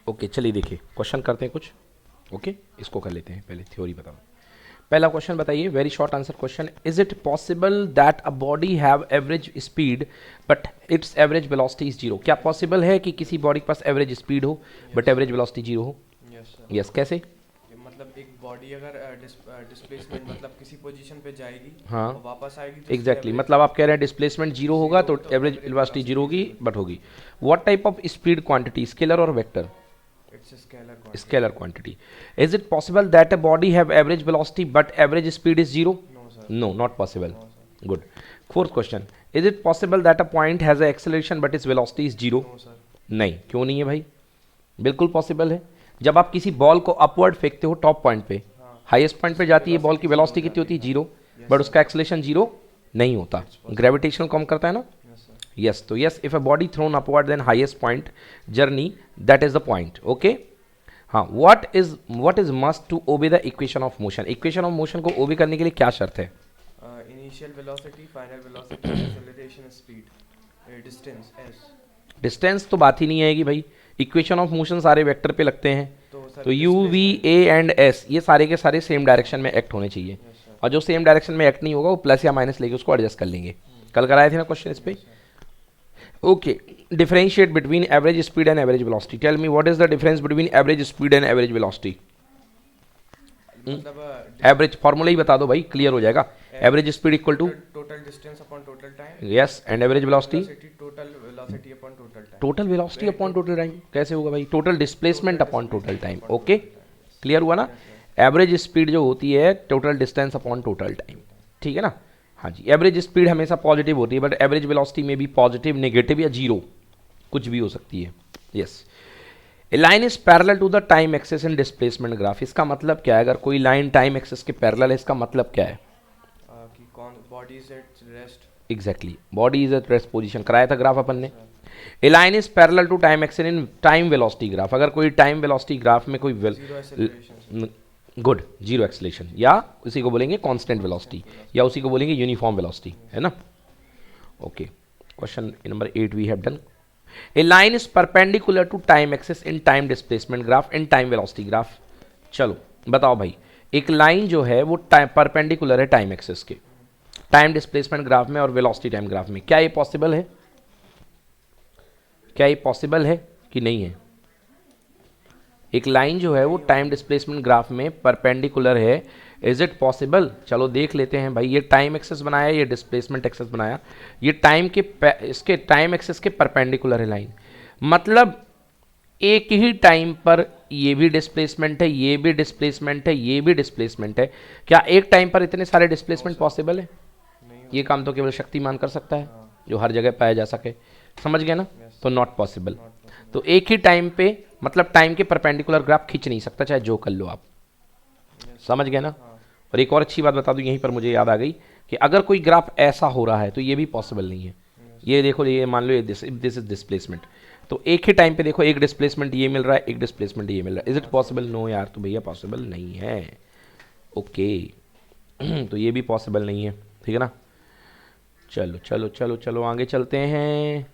Okay चलिए देखिए question करते हैं कुछ। ओके इसको कर लेते हैं, पहले थ्योरी बताओ। पहला क्वेश्चन बताइए, very short answer question. Is it possible that a body have average speed but it's average velocity is zero? क्या पॉसिबल है कि किसी बॉडी के पास एवरेज स्पीड हो बट एवरेज वेलोसिटी जीरो हो? यस यस कैसे? मतलब एक बॉडी अगर डिस्प्लेसमेंट मतलब किसी पोजीशन पे जाएगी हाँ और वापस आएगी तो उसकी एग्जैक्टली average मतलब आप कह रहे हैं डिस्प्लेसमेंट जीरो होगा तो average average velocity zero velocity होगी zero बट होगी। What type of speed quantity, scalar और vector? it's a scalar quantity. Scalar quantity. Is it possible that a body have average velocity but average speed is zero? No sir. No, not possible. No sir. Good. Fourth question. Is it possible that a point has a acceleration but its velocity is zero? No sir. नहीं, क्यों नहीं है भाई? बिल्कुल possible है। जब आप किसी बॉल को अपवर्ड फेंकते हो टॉप पॉइंट पे, हाँ हाईएस्ट पॉइंट पे जाती है बॉल की वेलोसिटी कितनी होती है? जीरो। बट उसका एक्सेलरेशन जीरो नहीं होता, ग्रेविटेशनल कम करता है ना। yes sir. Yes, so yes, if a body thrown upward then highest point journey, that is the point. Okay. हाँ, what is must to obey the equation of motion? equation of motion को obey करने के लिए क्या शर्त है? Initial velocity, final velocity, acceleration, speed, distance s. Distance तो बात ही नहीं आएगी भाई, इक्वेशन ऑफ मोशन सारे वेक्टर पे लगते हैं। तो तो you V A and S ये सारे के सारे सेम डायरेक्शन में एक्ट होने चाहिए, और जो सेम डायरेक्शन में एक्ट नहीं होगा वो प्लस या माइनस लेके उसको एडजस्ट कर लेंगे। कल कराए थे ना क्वेश्चन इस पे। Okay, differentiate between average speed and average velocity. Tell me what is the difference between average speed and average velocity? मतलब एवरेज फॉर्मूला ही बता दो भाई, क्लियर हो जाएगा। Average speed equal to total distance upon total time, yes and average velocity total velocity upon total time. Total velocity upon total time कैसे होगा भाई? Total displacement upon total time. Okay clear हुआ ना। Average speed जो होती है total distance upon total time, ठीक है ना। हाँ जी, एवरेज स्पीड हमेशा पॉजिटिव होती है बट एवरेज वेलोसिटी में भी पॉजिटिव, नेगेटिव या जीरो कुछ भी हो सकती है। Yes, a line is parallel to the time axis in displacement graph. इसका मतलब क्या है? अगर कोई लाइन टाइम एक्सेस के पैरेलल है इसका मतलब क्या है? कि कौन body is at rest. Exactly, body is at rest position कराया था ग्राफ अपन ने। A line is parallel to time axis in time velocity graph. अगर कोई टाइम वेलोसिटी ग्राफ में कोई zero acceleration, good zero acceleration, या उसी को बोलेंगे कांस्टेंट वेलोसिटी, या उसी को बोलेंगे यूनिफॉर्म वेलोसिटी, है ना। Okay, question number 8 we have done. A line is perpendicular to time axis in time displacement graph in time velocity graph. चलो बताओ भाई, एक लाइन जो है वो परपेंडिकुलर है टाइम एक्सिस के, टाइम डिस्प्लेसमेंट ग्राफ में और वेलोसिटी टाइम ग्राफ में। क्या ये पॉसिबल है? क्या ये पॉसिबल है कि नहीं है? एक लाइन जो है वो टाइम डिस्प्लेसमेंट ग्राफ में परपेंडिकुलर है, इज इट पॉसिबल? चलो देख लेते हैं भाई। ये टाइम एक्सेस बनाया, ये डिस्प्लेसमेंट एक्सेस बनाया, ये टाइम के इसके टाइम एक्सेस के परपेंडिकुलर है लाइन, मतलब एक ही टाइम पर ये भी डिस्प्लेसमेंट है, ये भी डिस्प्लेसमेंट है, ये भी डिस्प्लेसमेंट है। क्या एक टाइम पर इतने सारे डिस्प्लेसमेंट पॉसिबल है? ये काम तो केवल शक्तिमान कर सकता है जो हर जगह पाया जा सके, समझ गए ना। तो नॉट पॉसिबल। तो एक ही टाइम पे मतलब टाइम के परपेंडिकुलर ग्राफ खींच नहीं सकता, चाहे जो कर लो आप, समझ गए ना। और एक और अच्छी बात बता दूं, यहीं पर मुझे याद आ गई कि अगर कोई ग्राफ ऐसा हो रहा है तो ये भी पॉसिबल नहीं है। ये देखो, ये मान लो ये दिस इज डिस्प्लेसमेंट, तो एक ही टाइम पे देखो एक डिस्प्लेसमेंट ये मिल रहा है, एक डिस्प्लेसमेंट ये मिल रहा है। Is it possible? नो यार, तो भैया पॉसिबल नहीं है। ओके तो ये भी पॉसिबल नहीं है, ठीक है ना। चलो चलो चलो चलो आगे चलते हैं।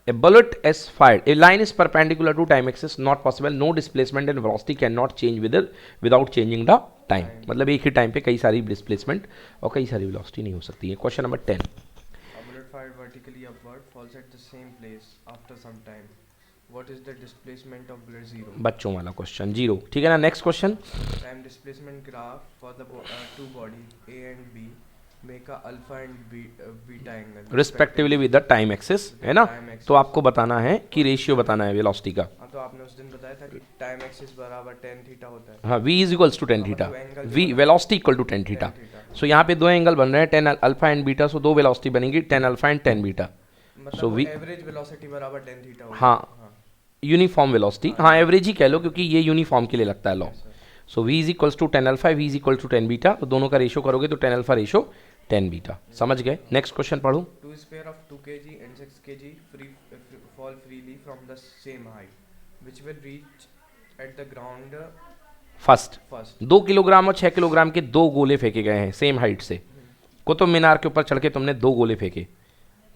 A bullet is fired. A line is perpendicular to time axis. Not possible. No displacement and velocity cannot change without changing the time. मतलब एक ही टाइम पे कई सारी डिस्प्लेसमेंट और कई सारी वेलोसिटी नहीं हो सकती है। Question number 10। A bullet fired vertically upward falls at the same place after some time. What is the displacement of bullet? Zero. बच्चों वाला क्वेश्चन, जीरो, ठीक है ना। Next question. Time displacement graph for the two body A and B make a alpha and beta angle respectively with the time axis, है ना। तो आपको बताना है कि रेशियो बताना है वेलोसिटी का। हाँ, तो आपने उस दिन बताया था कि टाइम एक्सिस बराबर tan थीटा होता है। हाँ, v is equals to tan theta, v velocity equal to tan theta. So यहाँ पे दो एंगल बन रहे हैं, tan alpha and beta, so दो वेलोसिटी बनेगी, tan alpha and tan beta. मतलब v एवरेज वेलोसिटी बराबर tan थीटा होगा। हाँ, यूनिफॉर्म वेलोसिटी, हाँ एवरेज ही कह लो क्योंकि ये यूनिफॉर्म के लिए लगता है law. So v is equals to ten alpha, v is equal to ten beta, तो दोनों का रेशियो करोगे तो ten alpha ratio ten beta, समझ गए। नेक्स्ट क्वेश्चन पढ़ो। Two sphere of 2 kg and 6 kg fall freely from the same height which will reach at the ground first first. 2 kilogram और 6 kilogram के दो गोले फेंके गए हैं सेम हाइट से। कुतुब मीनार के ऊपर चढ़ के तुमने दो गोले फेंके,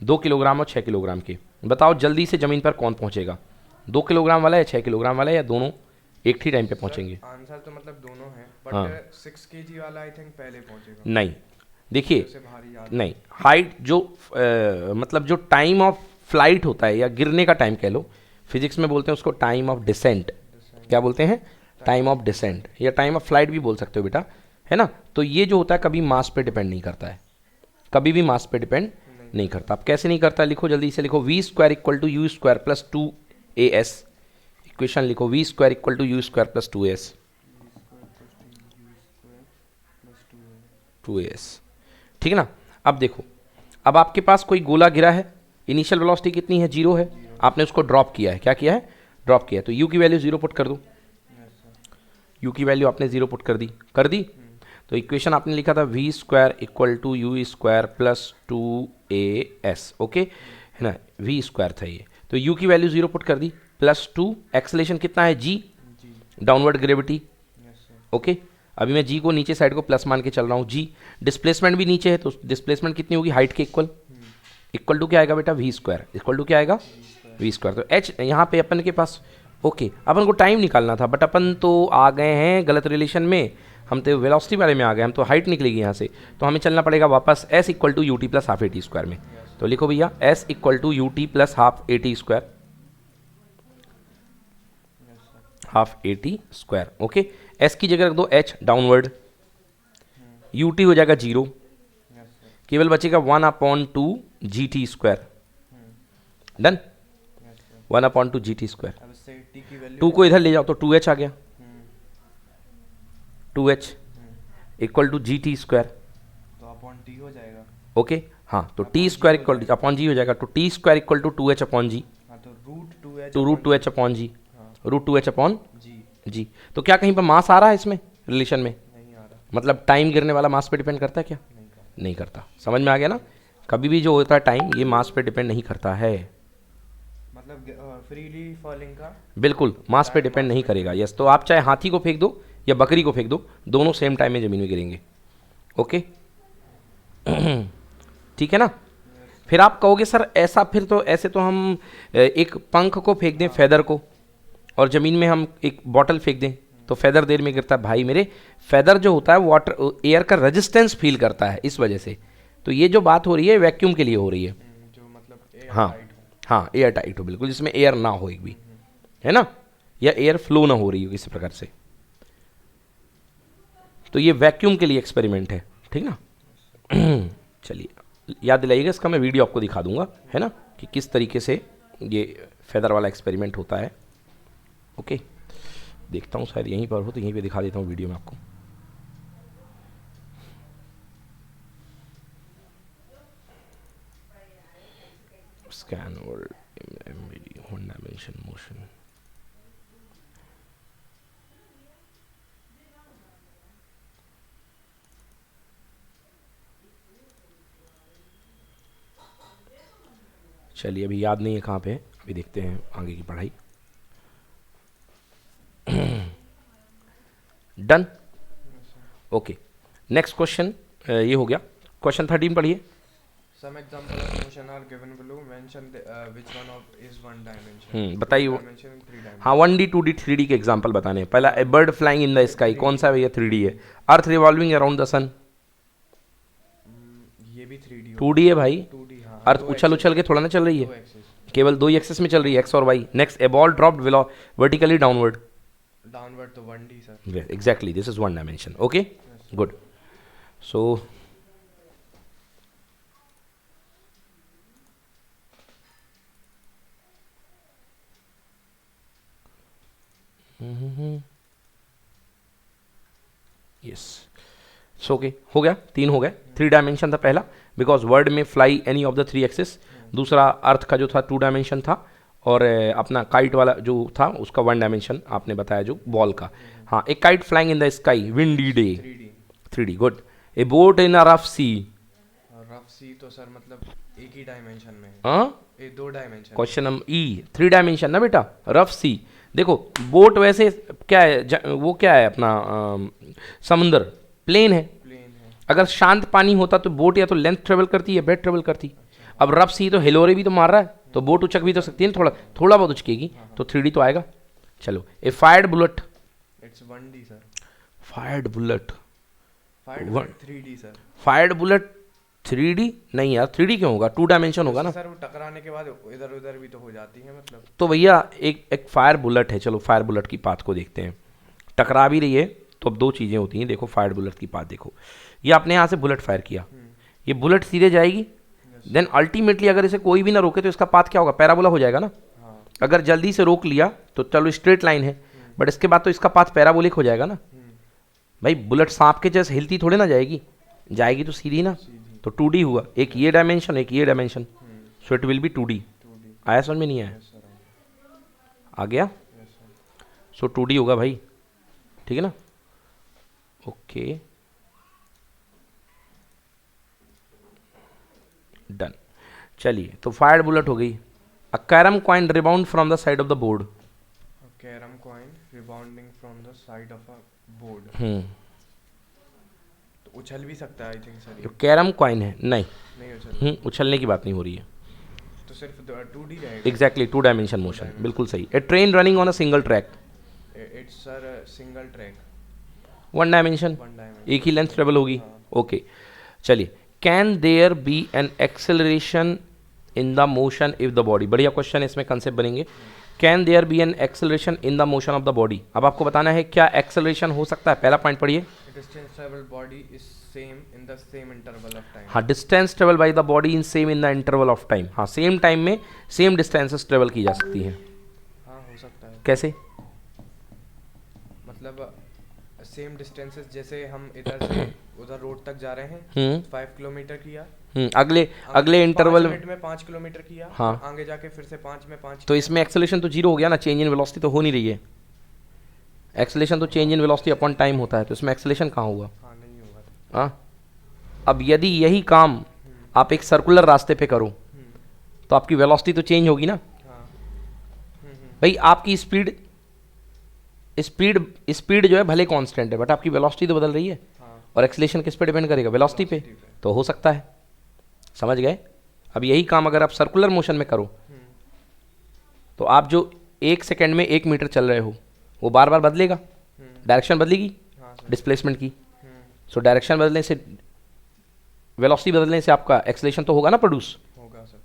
2 किलोग्राम और 6 किलोग्राम के। बताओ जल्दी से जमीन पर कौन पहुंचेगा? 2 किलोग्राम वाला या 6 किलोग्राम वाला या दोनों एक ही टाइम पे पहुंचेंगे? आंसर तो मतलब दोनों है, हाँ। बट 6 kg वाला आई थिंक पहले पहुंचेगा। नहीं, देखिए, उससे भारी ज़्यादा। नहीं, हाइट जो मतलब जो टाइम ऑफ फ्लाइट होता है या गिरने का टाइम कह लो, फिजिक्स में बोलते हैं उसको टाइम ऑफ डिसेंट। क्या बोलते हैं? टाइम ऑफ डिसेंट, या टाइम ऑफ फ्लाइट भी बोल सकते हो बेटा, है ना। तो ये जो होता है कभी मास पे डिपेंड नहीं करता है, कभी भी मास पे डिपेंड नहीं करता। अब कैसे नहीं करता, लिखो जल्दी से, लिखो v square equal to u square plus 2as। Equation लिखो, v square equal to u square plus 2as। ठीक है ना। अब देखो, अब आपके पास कोई गोला गिरा है, इनिशियल वेलोसिटी कितनी है? 0 है। आपने उसको ड्रॉप किया है, क्या किया है? ड्रॉप किया है। तो u की वैल्यू 0 पुट कर दो। u की वैल्यू आपने 0 पुट कर दी, कर दी। तो इक्वेशन आपने लिखा था v square equal to u square plus 2as, okay, है ना। v स्क्वायर था ये, तो u की वैल्यू 0 पुट कर दी, प्लस 2, एक्सेलेरेशन कितना है? g, downward gravity, okay. अभी मैं g को नीचे साइड को प्लस मान के चल रहा हूँ, g डिस्प्लेसमेंट भी नीचे है, तो डिस्प्लेसमेंट कितनी होगी? हाइट के इक्वल। इक्वल टू क्या आएगा बेटा? v square. इक्वल टू क्या आएगा? v square. तो h यहाँ पे अपन के पास, ओके। अपन को टाइम निकालना था, बट अपन तो आ गए हैं गलत रिलेशन में, हम तो वेलोसिटी वाले में आ गए, हम तो हाइट निकलेगी यहाँ से, तो हमें चलना पड़ेगा वापस s equal to u t plus half a t square में। तो लिखो भैया s equal to u t plus half a t square, half a t square, okay. s की जगह रख दो h, डाउनवर्ड, यू टी हो जाएगा 0, केवल बचेगा 1/2 जी टी स्क्वायर, डन। 1/2 जी टी स्क्वायर। अब इससे t की वैल्यू 2 को इधर ले जाओ तो 2h आ गया, 2h equal to g t square, तो अपॉन t हो जाएगा। ओके। हाँ, तो t square equal to upon g हो जाएगा, तो t square equal to 2h upon g, हाँ, तो root 2h to root 2h upon g, root 2h upon g g. तो क्या कहीं पर मास आ रहा है इसमें रिलेशन में? नहीं आ रहा, मतलब टाइम गिरने वाला मास पे डिपेंड करता है क्या? नहीं करता। नहीं करता। समझ में आ गया ना। कभी भी जो होता है टाइम, ये मास पे डिपेंड नहीं करता है, मतलब फ्रीली फॉलिंग का बिल्कुल मास पे डिपेंड नहीं करेगा। यस, तो आप चाहे हाथी को फेंक दो या बकरी को फेंक दो, दोनों सेम टाइम में ज़मीन में गिरेंगे, ओके। ठीक है ना। फिर आप कहोगे सर ऐसा, फिर तो ऐसे तो हम एक पंख को फेंक दें, फेदर को, और ज़मीन में हम एक बॉटल फेंक दें तो फेदर देर में गिरता है। भाई मेरे, फेदर जो होता है वाटर एयर का रेजिस्टेंस फील करता है, इस वजह से। तो ये जो बात हो रही है वैक्यूम के लिए हो रही है, जो मतलब एयर हाँ टाइट हो। हाँ, एयर टाइट हो बिल्कुल, जिसमें एयर ना हो एक भी, है ना, या एयर फ्लो ना हो रही हो किसी प्रकार से। तो ये वैक्यूम के लिए एक्सपेरिमेंट है, ठीक ना। चलिए याद दिलाइएगा, इसका मैं वीडियो आपको दिखा दूंगा, है ना, कि किस तरीके से ये फेदर वाला एक्सपेरिमेंट होता है, ओके। देखता हूँ शायद यहीं पर हो, तो यहीं पे दिखा देता हूँ वीडियो में आपको। स्कैन और वन डायमेंशन मोशन, चलिए अभी याद नहीं है कहाँ पे है, अभी देखते हैं आगे की पढ़ाई। Done, okay. नेक्स्ट क्वेश्चन ये हो गया। क्वेश्चन 13 पढ़िए। Some example of motion are given below. Mention which one of is one dimension. बताइए। Two dimension, three dimension. हाँ, 1D 2D 3D के एग्जाम्पल बताने हैं। पहला a bird flying in the sky, कौन सा है भैया? 3D है। Earth revolving around the sun, ये भी 3D 2D है भाई। 2D, हाँ। अर्थ उछल उछल के थोड़ा ना चल रही दो है, एक्सिस केवल 2 एक्सेस में चल रही है, एक्स और y. Next, a ball dropped vertically downward, downward तो 1D sir. Exactly, this is one dimension, okay, good. So yes, so okay, हो गया, 3 हो गए। 3 डायमेंशन था पहला, बिकॉज वर्ड में fly any of the 3 axis. दूसरा अर्थ का जो था 2 डायमेंशन था, और अपना काइट वाला जो था उसका 1 डायमेंशन आपने बताया, जो बॉल का। हाँ, एक kite flying in the sky, windy day, 3D, good. A boat in a rough sea, rough sea तो सर मतलब एक ही डायमेंशन में है। हाँ, ये 2 डायमेंशन। क्वेश्चन नंबर ई, 3 डायमेंशन ना बेटा, रफ सी। देखो बोट वैसे क्या है, वो क्या है अपना समुंदर, प्लेन है। प्लेन है। अगर शांत पानी होता तो बोट या तो लेंथ ट्रेवल करती या ब्रेड ट्रेवल करती। अब रफ सी तो हिलोरे भी तो मार रहा है, तो बोट उचक भी तो सकती है ना, थोड़ा थोड़ा बहुत उचकेगी, तो 3D तो आएगा। चलो, a fired bullet, it's 1D sir. Fired bullet, fired bullet 3D sir. Fired bullet 3D नहीं यार, 3D क्यों होगा, 2 डायमेंशन होगा ना सर वो टकराने के बाद इधर उधर भी तो हो जाती है मतलब। तो भैया एक फायर बुलेट है, चलो फायर बुलेट की पाथ को देखते हैं। टकरा भी रही है तो अब दो चीज़ें होती हैं, देखो फायर बुलेट की पाथ देखो, ये आपने यहाँ से बुलेट फायर किया, ये बुलेट सीधे जाएगी, देन अल्टीमेटली अगर इसे कोई भी ना रोके तो इसका पाथ क्या होगा, पैराबोला हो जाएगा ना। अगर जल्दी से रोक लिया तो चलो स्ट्रेट लाइन है, बट इसके बाद तो इसका पाथ पैराबोलिक हो जाएगा ना। भाई बुलेट सांप के जैसे हिलती थोड़े ना जाएगी, जाएगी तो सीधी ना। तो 2D हुआ, एक ये डायमेंशन एक ये dimension, so it will be 2D। आया समझ में नहीं आया? आ गया? सो 2D होगा भाई, ठीक है ना। Okay done. चलिए तो फायर्ड बुलेट हो गई। अ carrom coin rebound from the side of the board, carrom coin rebounding from the side of a board, तो उछल भी सकता है आई थिंक सर। जो कैरम कॉइन है नहीं नहीं उछल, उछलने की बात नहीं हो रही है, तो सिर्फ 2D रहेगा। एग्जैक्टली 2 डायमेंशन मोशन, बिल्कुल सही। A train running on a single track, it's sir single track, 1 dimension, 1 dimension, एक ही लेंथ ट्रेवल होगी। ओके चलिए, can there be an acceleration in the motion if the body, बढ़िया question है, इसमें concept बनेंगे। Can there be an acceleration in the motion of the body, अब आपको बताना है क्या एक्सेलरेशन हो सकता है। पहला पॉइंट पढ़िए, distance travel body is same in the same interval of time. हाँ, distance travel by the body in same in the interval of time, हाँ सेम टाइम में सेम डिस्टेंसेस ट्रेवल की जा सकती हैं। हाँ हो सकता है। कैसे? मतलब सेम डिस्टेंसेस, जैसे हम इधर से उधर रोड तक जा रहे हैं, 5 किलोमीटर किया, अगले इंटरवल मिनट में 5 किलोमीटर किया, हाँ, आगे जाके फिर से 5 में 5, तो इसमें एक्सेलरेशन तो जीरो हो गया ना, चेंज इन वेलोसिटी तो हो नहीं रही है। एक्सेलरेशन तो change in velocity upon time होता है, तो इसमें एक्सेलरेशन कहाँ हुआ? हाँ नहीं होगा। हाँ, अब यदि यही काम आप एक सर्कुलर रास्ते पे करो तो आपकी वेलोसिटी तो चेंज होगी ना। भाई आपकी स्पीड स्पीड स्पीड जो है भले कांस्टेंट है, बट आपकी वेलोसिटी तो बदल रही है, और एक्सेलरेशन किस पे डिपेंड करेगा? वेलोसिटी पे। तो हो सकता है, समझ गए? अब यही काम अगर आप सर्कुलर मोशन में करो तो आप जो 1 सेकेंड में 1 मीटर चल रहे हो वो बार बार बदलेगा, डायरेक्शन बदलेगी डिस्प्लेसमेंट की। सो डायरेक्शन बदलने से, वेलोसिटी बदलने से आपका एक्सेलरेशन तो होगा ना प्रोड्यूस। होगा सर।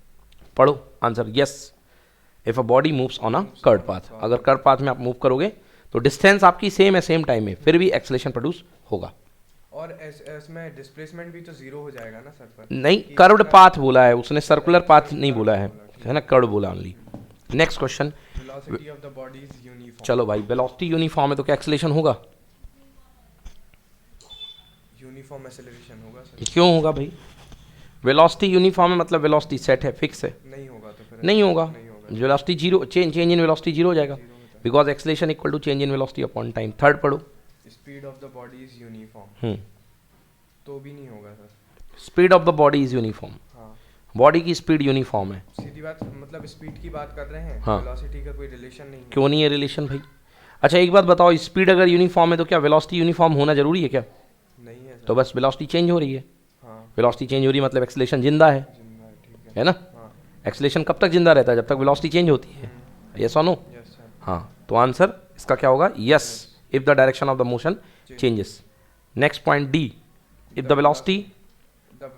पढ़ो answer, yes if a body moves on a curve path, अगर कर्व पाथ में आप मूव करोगे तो डिस्टेंस आपकी सेम है सेम टाइम में, फिर भी एक्सेलरेशन प्रोड्यूस होगा। और इसमें डिस्प्लेसमेंट भी तो जीरो हो जाएगा ना सर पर? नहीं, कर्व्ड पाथ बोला है उसने, सर्कुलर पाथ नहीं बोला है ना, कर्व बोला only. Next question, velocity of the body is uniform. चलो भाई, वेलोसिटी यूनिफॉर्म है तो क्या एक्सेलरेशन होगा? यूनिफॉर्म एक्सेलरेशन होगा सर। क्यों होगा भाई? वेलोसिटी यूनिफॉर्म है मतलब वेलोसिटी सेट है, फिक्स है। नहीं होगा तो फिर नहीं होगा, velocity zero, change in velocity zero हो जाएगा, because acceleration equal to change in velocity upon time. Third पढ़ो, speed of the body is uniform, तो भी नहीं होगा sir. Speed of the body is uniform, हाँ, बॉडी की स्पीड यूनिफॉर्म है। सीधी बात, मतलब स्पीड की बात कर रहे हैं, हाँ, वेलोसिटी का कोई रिलेशन नहीं है। क्यों नहीं है रिलेशन भाई? अच्छा एक बात बताओ, स्पीड अगर यूनिफॉर्म है तो क्या वेलोसिटी यूनिफॉर्म होना जरूरी है क्या? नहीं है सर। तो बस वेलोसिटी चेंज हो रही है। हाँ, वेलोसिटी चेंज हो रही है मतलब एक्सेलरेशन जिंदा है, ठीक है ना। एक्सेलरेशन कब तक जिंदा रहता है? जब तक वेलोसिटी चेंज होती है। यस और नो? Yes sir. हाँ, तो आंसर इसका क्या होगा? Yes if the direction of the motion changes. Next point D, if the velocity, the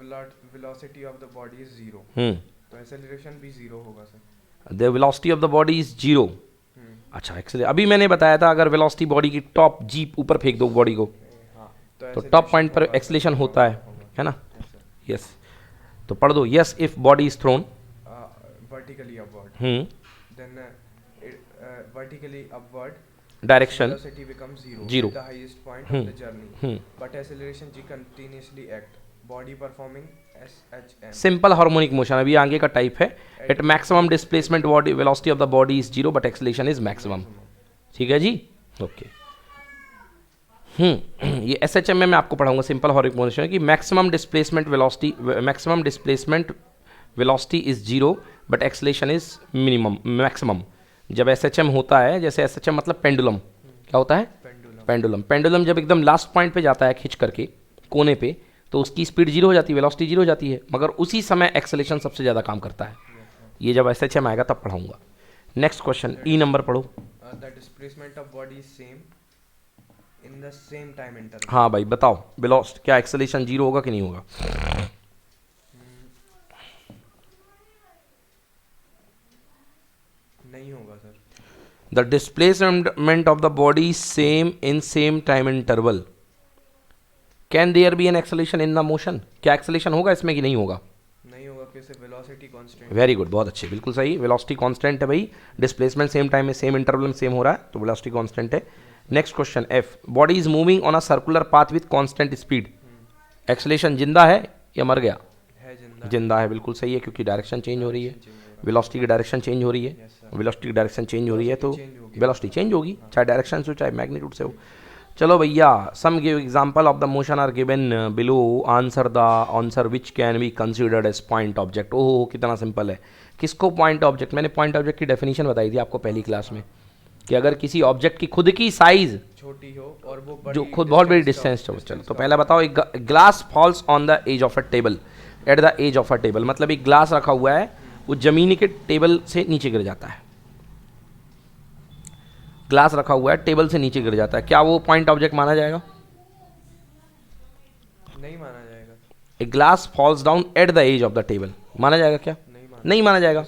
velocity of the body is zero, तो एक्सेलरेशन भी जीरो होगा sir. The velocity of the body is zero. अच्छा, acceleration अभी मैंने बताया था, अगर velocity body की टॉप जीप ऊपर फेंक दो बॉडी को, तो टॉप पॉइंट पर एक्सेलरेशन होता है ना। यस, तो पढ़ दो, yes if body is thrown vertically upward, then vertically upward direction velocity becomes zero, zero. at the highest point of the journey, but acceleration g continuously act, body performing SHM, simple harmonic motion. अभी आगे का type है, at maximum displacement body velocity of the body is zero but acceleration is maximum. ठीक है जी, okay. ये SHM में मैं आपको पढ़ाऊंगा सिंपल हार्मोनिक मोशन की maximum displacement velocity is zero but acceleration is minimum maximum. जब SHM होता है, जैसे SHM मतलब पेंडुलम, क्या होता है? पेंडुलम जब एकदम लास्ट पॉइंट पे जाता है खिंच करके कोने पे, तो उसकी स्पीड जीरो हो जाती है, वेलोसिटी जीरो हो जाती है, मगर उसी समय एक्सेलरेशन सबसे ज़्यादा काम करता है। ये जब SHM आएगा तब पढ़ाऊंगा। नेक्स्ट क्वेश्चन ई नंबर पढ़ो। The displacement of body is same in the same time interval. हाँ भाई बताओ, वेलोसिटी क्या एक्सेलरेशन जीरो होगा कि नहीं होगा? नहीं होगा sir. The displacement of the body same in same time interval, can there be an acceleration in the motion? क्या एक्सेलरेशन होगा इसमें कि नहीं होगा? नहीं होगा, कैसे? Velocity constant. वेरी गुड, बहुत अच्छे, बिल्कुल सही। वेलोसिटी कांस्टेंट है भाई, डिस्प्लेसमेंट सेम टाइम में सेम इंटरवल में सेम हो रहा है, तो वेलोसिटी कांस्टेंट है। Next question F, body is moving on a circular path with constant speed, acceleration जिंदा है या मर गया? है जिंदा। जिंदा है, बिल्कुल सही है, क्योंकि डायरेक्शन चेंज हो रही है, वेलोसिटी की डायरेक्शन चेंज हो रही है, वेलोसिटी की डायरेक्शन चेंज हो रही है तो वेलोसिटी चेंज होगी, चाहे डायरेक्शन से हो चाहे मैग्नीट्यूड से हो। चलो भैया, some give example of the motion are given below, answer the answer which can be considered as point object. ओहो कितना सिंपल है। किसको पॉइंट ऑब्जेक्ट? मैंने पॉइंट ऑब्जेक्ट की डेफिनेशन बताई थी आपको पहली क्लास में, कि अगर किसी ऑब्जेक्ट की खुद की साइज छोटी हो और वो जो खुद बहुत बड़ी डिस्टेंस हो। चलो तो पहला बताओ, एक glass falls on the edge of a table, at the edge of a table, मतलब एक ग्लास रखा हुआ है, वो जमीन के टेबल से नीचे गिर जाता है। ग्लास रखा हुआ है, टेबल से नीचे गिर जाता है, क्या वो पॉइंट ऑब्जेक्ट माना जाएगा? नहीं माना जाएगा। A glass falls down at the edge of the table, माना जाएगा क्या? नहीं माना जाएगा।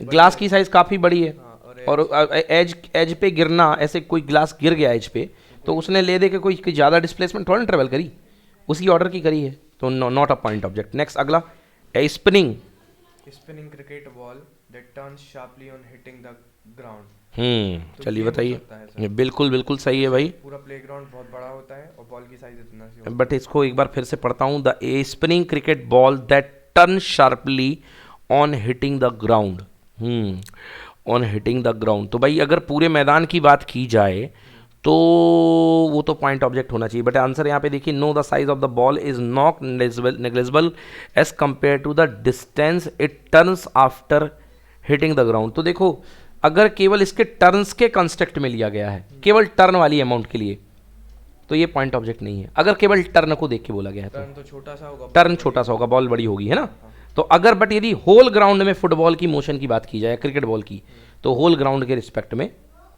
ग्लास की साइज काफी बड़ी है, और एज पे गिरना, ऐसे कोई ग्लास गिर गया एज पे, तो उसने ले दे के कोई ज़्यादा डिस्प्लेसमेंट थोड़ा ट्रेवल करी, उसी ऑर्डर की करी है, तो not a point object. Next अगला, a spinning cricket ball that turns sharply on hitting the ground. चलिए बताइए। बिल्कुल बिल्कुल सही है भाई। पूरा प्लेग्राउंड बहुत बड़ा होता है और बॉल की साइज इतना सी होती है। बट इसको एक बार फिर से पढ़ता हूँ, the a spinning cricket ball that turn sharply on hitting the ground, on hitting the ground. तो भाई अगर पूरे मैदान की बात की जाए तो वो तो पॉइंट ऑब्जेक्ट होना चाहिए, बट आंसर यहाँ पे देखिए, no the size of the ball is not negligible as compare to the distance it turns after hitting the ground. तो देखो, अगर केवल इसके टर्न्स के कंस्ट्रक्ट में लिया गया है, केवल टर्न वाली अमाउंट के लिए, तो ये पॉइंट ऑब्जेक्ट नहीं है। अगर केवल टर्न को देख के बोला गया है तो छोटा सा होगा, टर्न छोटा सा होगा, बॉल बड़ी होगी, है ना। तो अगर बट यदि होल ग्राउंड में फुटबॉल की मोशन की बात की जाए, क्रिकेट बॉल की, तो होल ग्राउंड के रिस्पेक्ट में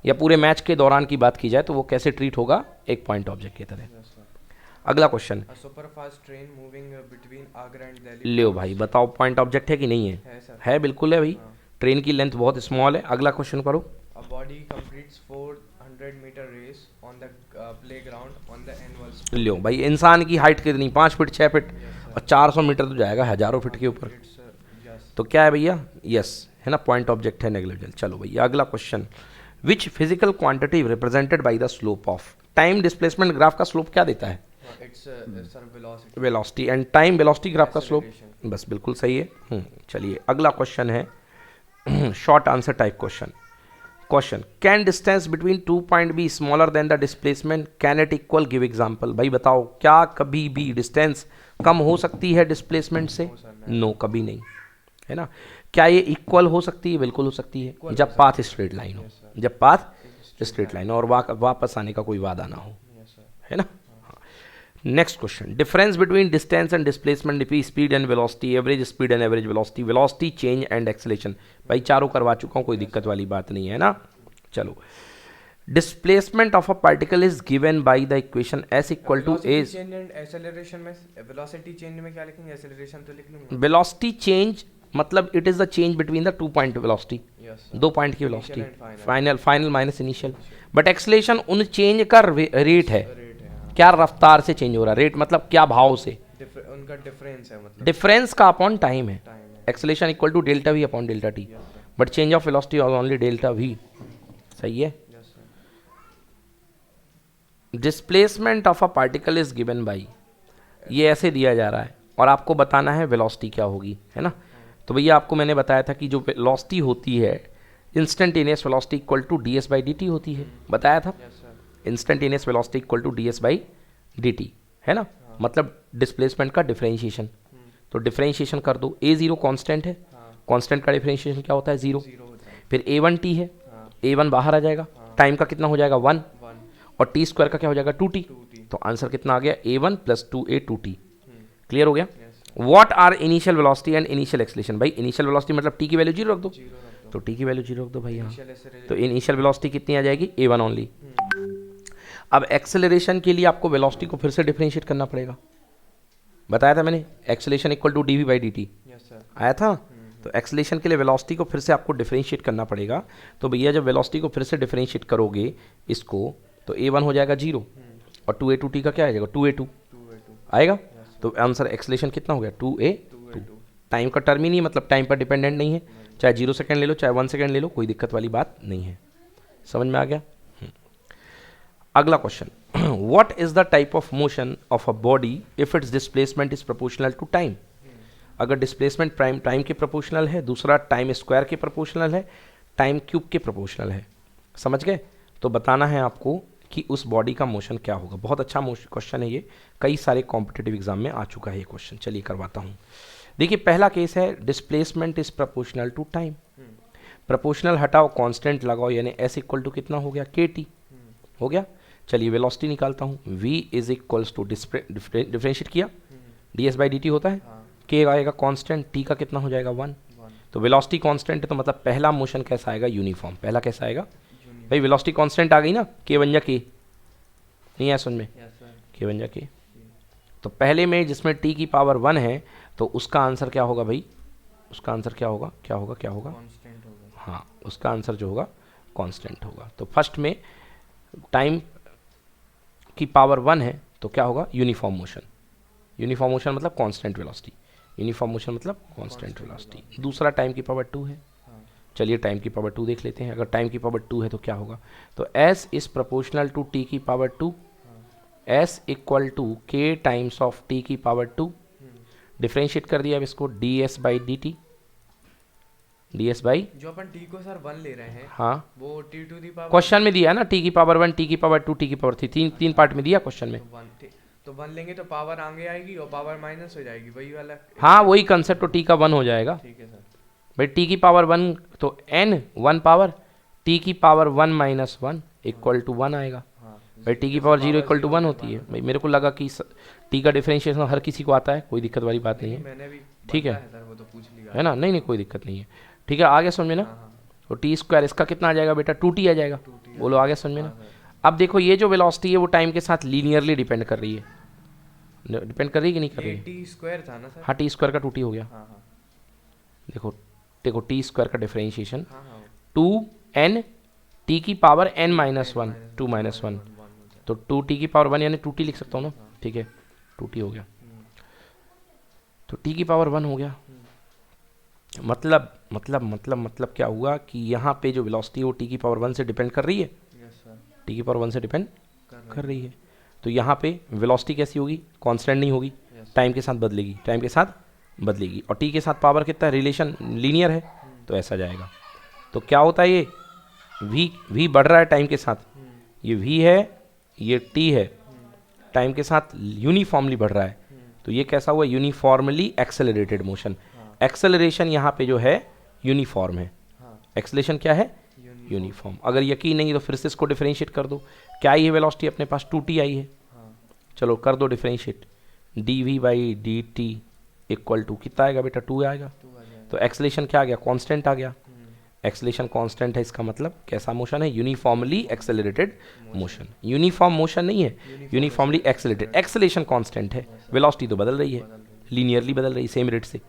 या पूरे मैच के दौरान की बात की जाए तो वो कैसे ट्रीट होगा? एक पॉइंट ऑब्जेक्ट की तरह। अगला question, superfast train moving between Agra and Delhi. लो भाई बताओ, पॉइंट ऑब्जेक्ट है कि नहीं है? है बिल्कुल है भाई, ट्रेन की लेंथ बहुत स्मॉल है। अगला क्वेश्चन करो, a body completes 400 meter race on the playground on the annual sport. लो भाई, इंसान की हाइट कितनी? 5 फीट 6 फीट, और 400 मीटर तो जाएगा हजारों फीट के ऊपर, तो क्या है भैया? यस है ना, पॉइंट ऑब्जेक्ट है, नेग्लिजिबल। चलो भैया अगला question, which physical quantity represented by the slope of time displacement graph का स्लोप क्या देता है? Velocity. And time velocity graph का स्लोप, बस बिल्कुल सही है। चलिए अगला क्वेश्चन है short answer type question. Question, can distance between 2 point be smaller than the displacement, can it equal, give example. भाई बताओ, क्या कभी भी डिस्टेंस कम हो सकती है डिस्प्लेसमेंट से? नो, कभी नहीं, है ना। क्या ये इक्वल हो सकती है? बिल्कुल हो सकती है, जब पाथ स्ट्रेट लाइन हो, जब पाथ स्ट्रेट लाइन हो और वापस आने का कोई वादा ना हो, है ना। Next question, difference between distance and displacement, speed and velocity, average speed and average velocity, velocity change and acceleration. भाई चारों करवा चुका हूँ, कोई दिक्कत वाली बात नहीं है ना। चलो, displacement of a particle is given by the equation s equal to age. Acceleration में वेलोसिटी चेंज में क्या लिखेंगे? एक्सेलरेशन तो लिख लूंगा। वेलोसिटी चेंज मतलब it is the change between the 2 point velocity, 2 point की velocity, final minus initial. But acceleration उन चेंज का रेट है, क्या रफ्तार से चेंज हो रहा है, रेट मतलब क्या भाव से, उनका डिफरेंस है, मतलब डिफरेंस का अपॉन टाइम है। Acceleration equal to delta v upon delta t, but change of velocity only delta v. सही है। Displacement of a particle is given by, ये ऐसे दिया जा रहा है और आपको बताना है वेलोसिटी क्या होगी, है ना। तो भैया आपको मैंने बताया था कि जो वेलोसिटी होती है, instantaneous velocity equal to d s by d t होती है, बताया था। Instantaneous velocity equal to d s by d t, है ना। मतलब डिस्प्लेसमेंट का डिफरेंशिएशन, तो डिफरेंशिएशन कर दो। ए जीरो कॉन्स्टेंट है, कॉन्स्टेंट का डिफरेंशिएशन क्या होता है? जीरो। फिर ए वन टी है, ए वन बाहर आ जाएगा, टाइम का कितना हो जाएगा? 1, और टी स्क्वायर का क्या हो जाएगा? 2t। तो आंसर कितना आ गया? A1 + 2a 2t। क्लियर हो गया। What are initial velocity and initial acceleration? भाई इनिशियल वेलोसिटी मतलब टी की वैल्यू जीरो रख दो, जीरो रख दो, तो टी की वैल्यू जीरो रख दो भाई यहाँ। इनिशियल एक्सेलरेशन तो इनिशियल वेलोसिटी कितनी आ जाएगी? a1 only. अब एक्सेलरेशन के लिए आपको वेलोसिटी को फिर से डिफरेंशिएट करना पड़ेगा, बताया था मैंने, acceleration equal to d v by d t yes sir. आया था। तो एक्सेलरेशन के लिए वेलोसिटी को फिर से आपको डिफरेंशिएट करना पड़ेगा। तो भैया जब वेलोसिटी को फिर से डिफरेंशिएट करोगे इसको, तो a1 हो जाएगा जीरो और 2a2t का क्या आ जाएगा? 2a2 आएगा। तो आंसर एक्सेलरेशन कितना हो गया? 2a2। टाइम का टर्म ही नहीं है, मतलब टाइम पर डिपेंडेंट नहीं है, चाहे 0 सेकंड ले लो चाहे 1 सेकंड ले लो, कोई दिक्कत वाली बात नहीं है। समझ में आ गया? अगला question, what is the type of motion of a body if its displacement is proportional to time? अगर डिस्प्लेसमेंट प्राइम टाइम के प्रोपोर्शनल है, दूसरा टाइम स्क्वायर के प्रोपोर्शनल है, टाइम क्यूब के प्रोपोर्शनल है, समझ गए? तो बताना है आपको कि उस बॉडी का मोशन क्या होगा। बहुत अच्छा क्वेश्चन है ये, कई सारे कॉम्पिटिटिव एग्जाम में आ चुका है ये क्वेश्चन। चलिए करवाता हूँ। देखिए पहला केस है displacement is proportional to time. Proportional हटाओ, कांस्टेंट लगाओ, यानी s इक्वल टू कितना हो गया? kt हो गया। चलिए वेलोसिटी निकालता हूँ, v is equals to differentiate किया, ds बाई dt होता है, k आएगा कांस्टेंट, t का कितना हो जाएगा? 1। तो वेलोसिटी कांस्टेंट है, तो मतलब पहला मोशन कैसा आएगा? यूनिफॉर्म। पहला कैसा आएगा भाई? वेलोसिटी कांस्टेंट आ गई ना, k बन जा k, नहीं है सुन में, k बन जा k। तो पहले में जिसमें t की पावर 1 है, तो उसका आंसर क्या होगा भाई? उसका आंसर क्या होगा? क्या होगा? क्या होगा? कांस्टेंट होगा। हाँ, उसका आंसर जो होगा कांस्टेंट होगा। तो फर्स्ट में टाइम की पावर 1 है, तो क्या होगा? Uniform motion. यूनिफॉर्म मोशन मतलब कांस्टेंट वेलोसिटी, यूनिफॉर्म मोशन मतलब कांस्टेंट वेलोसिटी। दूसरा टाइम की पावर 2 है, चलिए टाइम की पावर 2 देख लेते हैं। अगर टाइम की पावर 2 है तो क्या होगा? तो s is proportional to t की power 2, s equal to k times of t की पावर 2। डिफरेंशिएट कर दिया अब इसको, ds by dt, ds by, जो अपन t को सर 1 ले रहे हैं, हाँ वो t to the power, question में दिया है ना, t की पावर 1, t की पावर 2, t की पावर 3, तीन पार्ट में दिया क्वेश्चन में। तो 1 लेंगे तो पावर आगे आएगी और पावर माइनस हो जाएगी, वही वाला। हाँ वही कंसेप्ट, तो t का 1 हो जाएगा ठीक है सर। भाई। t की पावर 1 तो n 1 पावर, t की पावर 1 माइनस 1 इक्वल टू 1 आएगा भाई। t की पावर 0 इक्वल टू 1 होती है भाई। मेरे को लगा कि t का डिफरेंशिएशन हर किसी को आता है, कोई दिक्कत वाली बात नहीं है, मैंने भी ठीक है सर, वो तो पूछ लिया है ना? नहीं नहीं कोई दिक्कत नहीं है, ठीक है। आगे समझ में ना? तो टी स्क्वायर इसका कितना आ जाएगा बेटा? 2t आ जाएगा। बोलो आगे समझ में ना? अब देखो ये जो वेलोसिटी है वो टाइम के साथ लीनियरली डिपेंड कर रही है, डिपेंड कर रही है कि नहीं कर रही है? टी स्क्वायर था ना सर? हाँ, टी स्क्वायर का 2t हो गया। हाँ हाँ देखो देखो टी स्क्वायर का डिफरेंशिएशन हाँ 2n t की पावर n माइनस 1, 2 माइनस 1, तो 2t की पावर 1 यानी 2t लिख सकता हूँ ना, ठीक है 2t हो गया। तो t की पावर 1 हो गया, मतलब क्या हुआ कि यहाँ पे जो वेलोसिटी है वो t की पावर 1 से डिपेंड कर रही है, t की पावर 1 से डिपेंड कर रही है। तो यहाँ पे वेलोसिटी कैसी होगी? कांस्टेंट नहीं होगी, टाइम के साथ बदलेगी, टाइम के साथ बदलेगी, और t के साथ पावर कितना है? रिलेशन लीनियर है, तो ऐसा जाएगा। तो क्या होता है? ये v बढ़ रहा है टाइम के साथ, ये v है, ये t है, टाइम के साथ यूनिफॉर्मली बढ़ रहा है, तो ये कैसा हुआ? Uniformly accelerated motion. एक्सेलरेशन यहाँ पे जो है यूनिफॉर्म है, एक्सेलरेशन क्या है? यूनिफॉर्म। अगर यकीन नहीं तो फिर से इसको डिफरेंशिएट कर दो। क्या आई है वेलोसिटी अपने पास? 2t आई है, चलो कर दो differentiate, dv by d t equal to कितना आएगा बेटा? 2 आएगा। तो एक्सेलरेशन क्या आ गया? कांस्टेंट आ गया। एक्सेलरेशन कांस्टेंट है, इसका मतलब कैसा मोशन है? Uniformly accelerated motion. Uniform motion नहीं है, यूनिफॉर्मली एक्सेलरेटेड। एक्सेलरेशन कांस्टेंट है, वेलोसिटी तो बदल रही है, लीनियरली बदल रही है, सेम रेट से,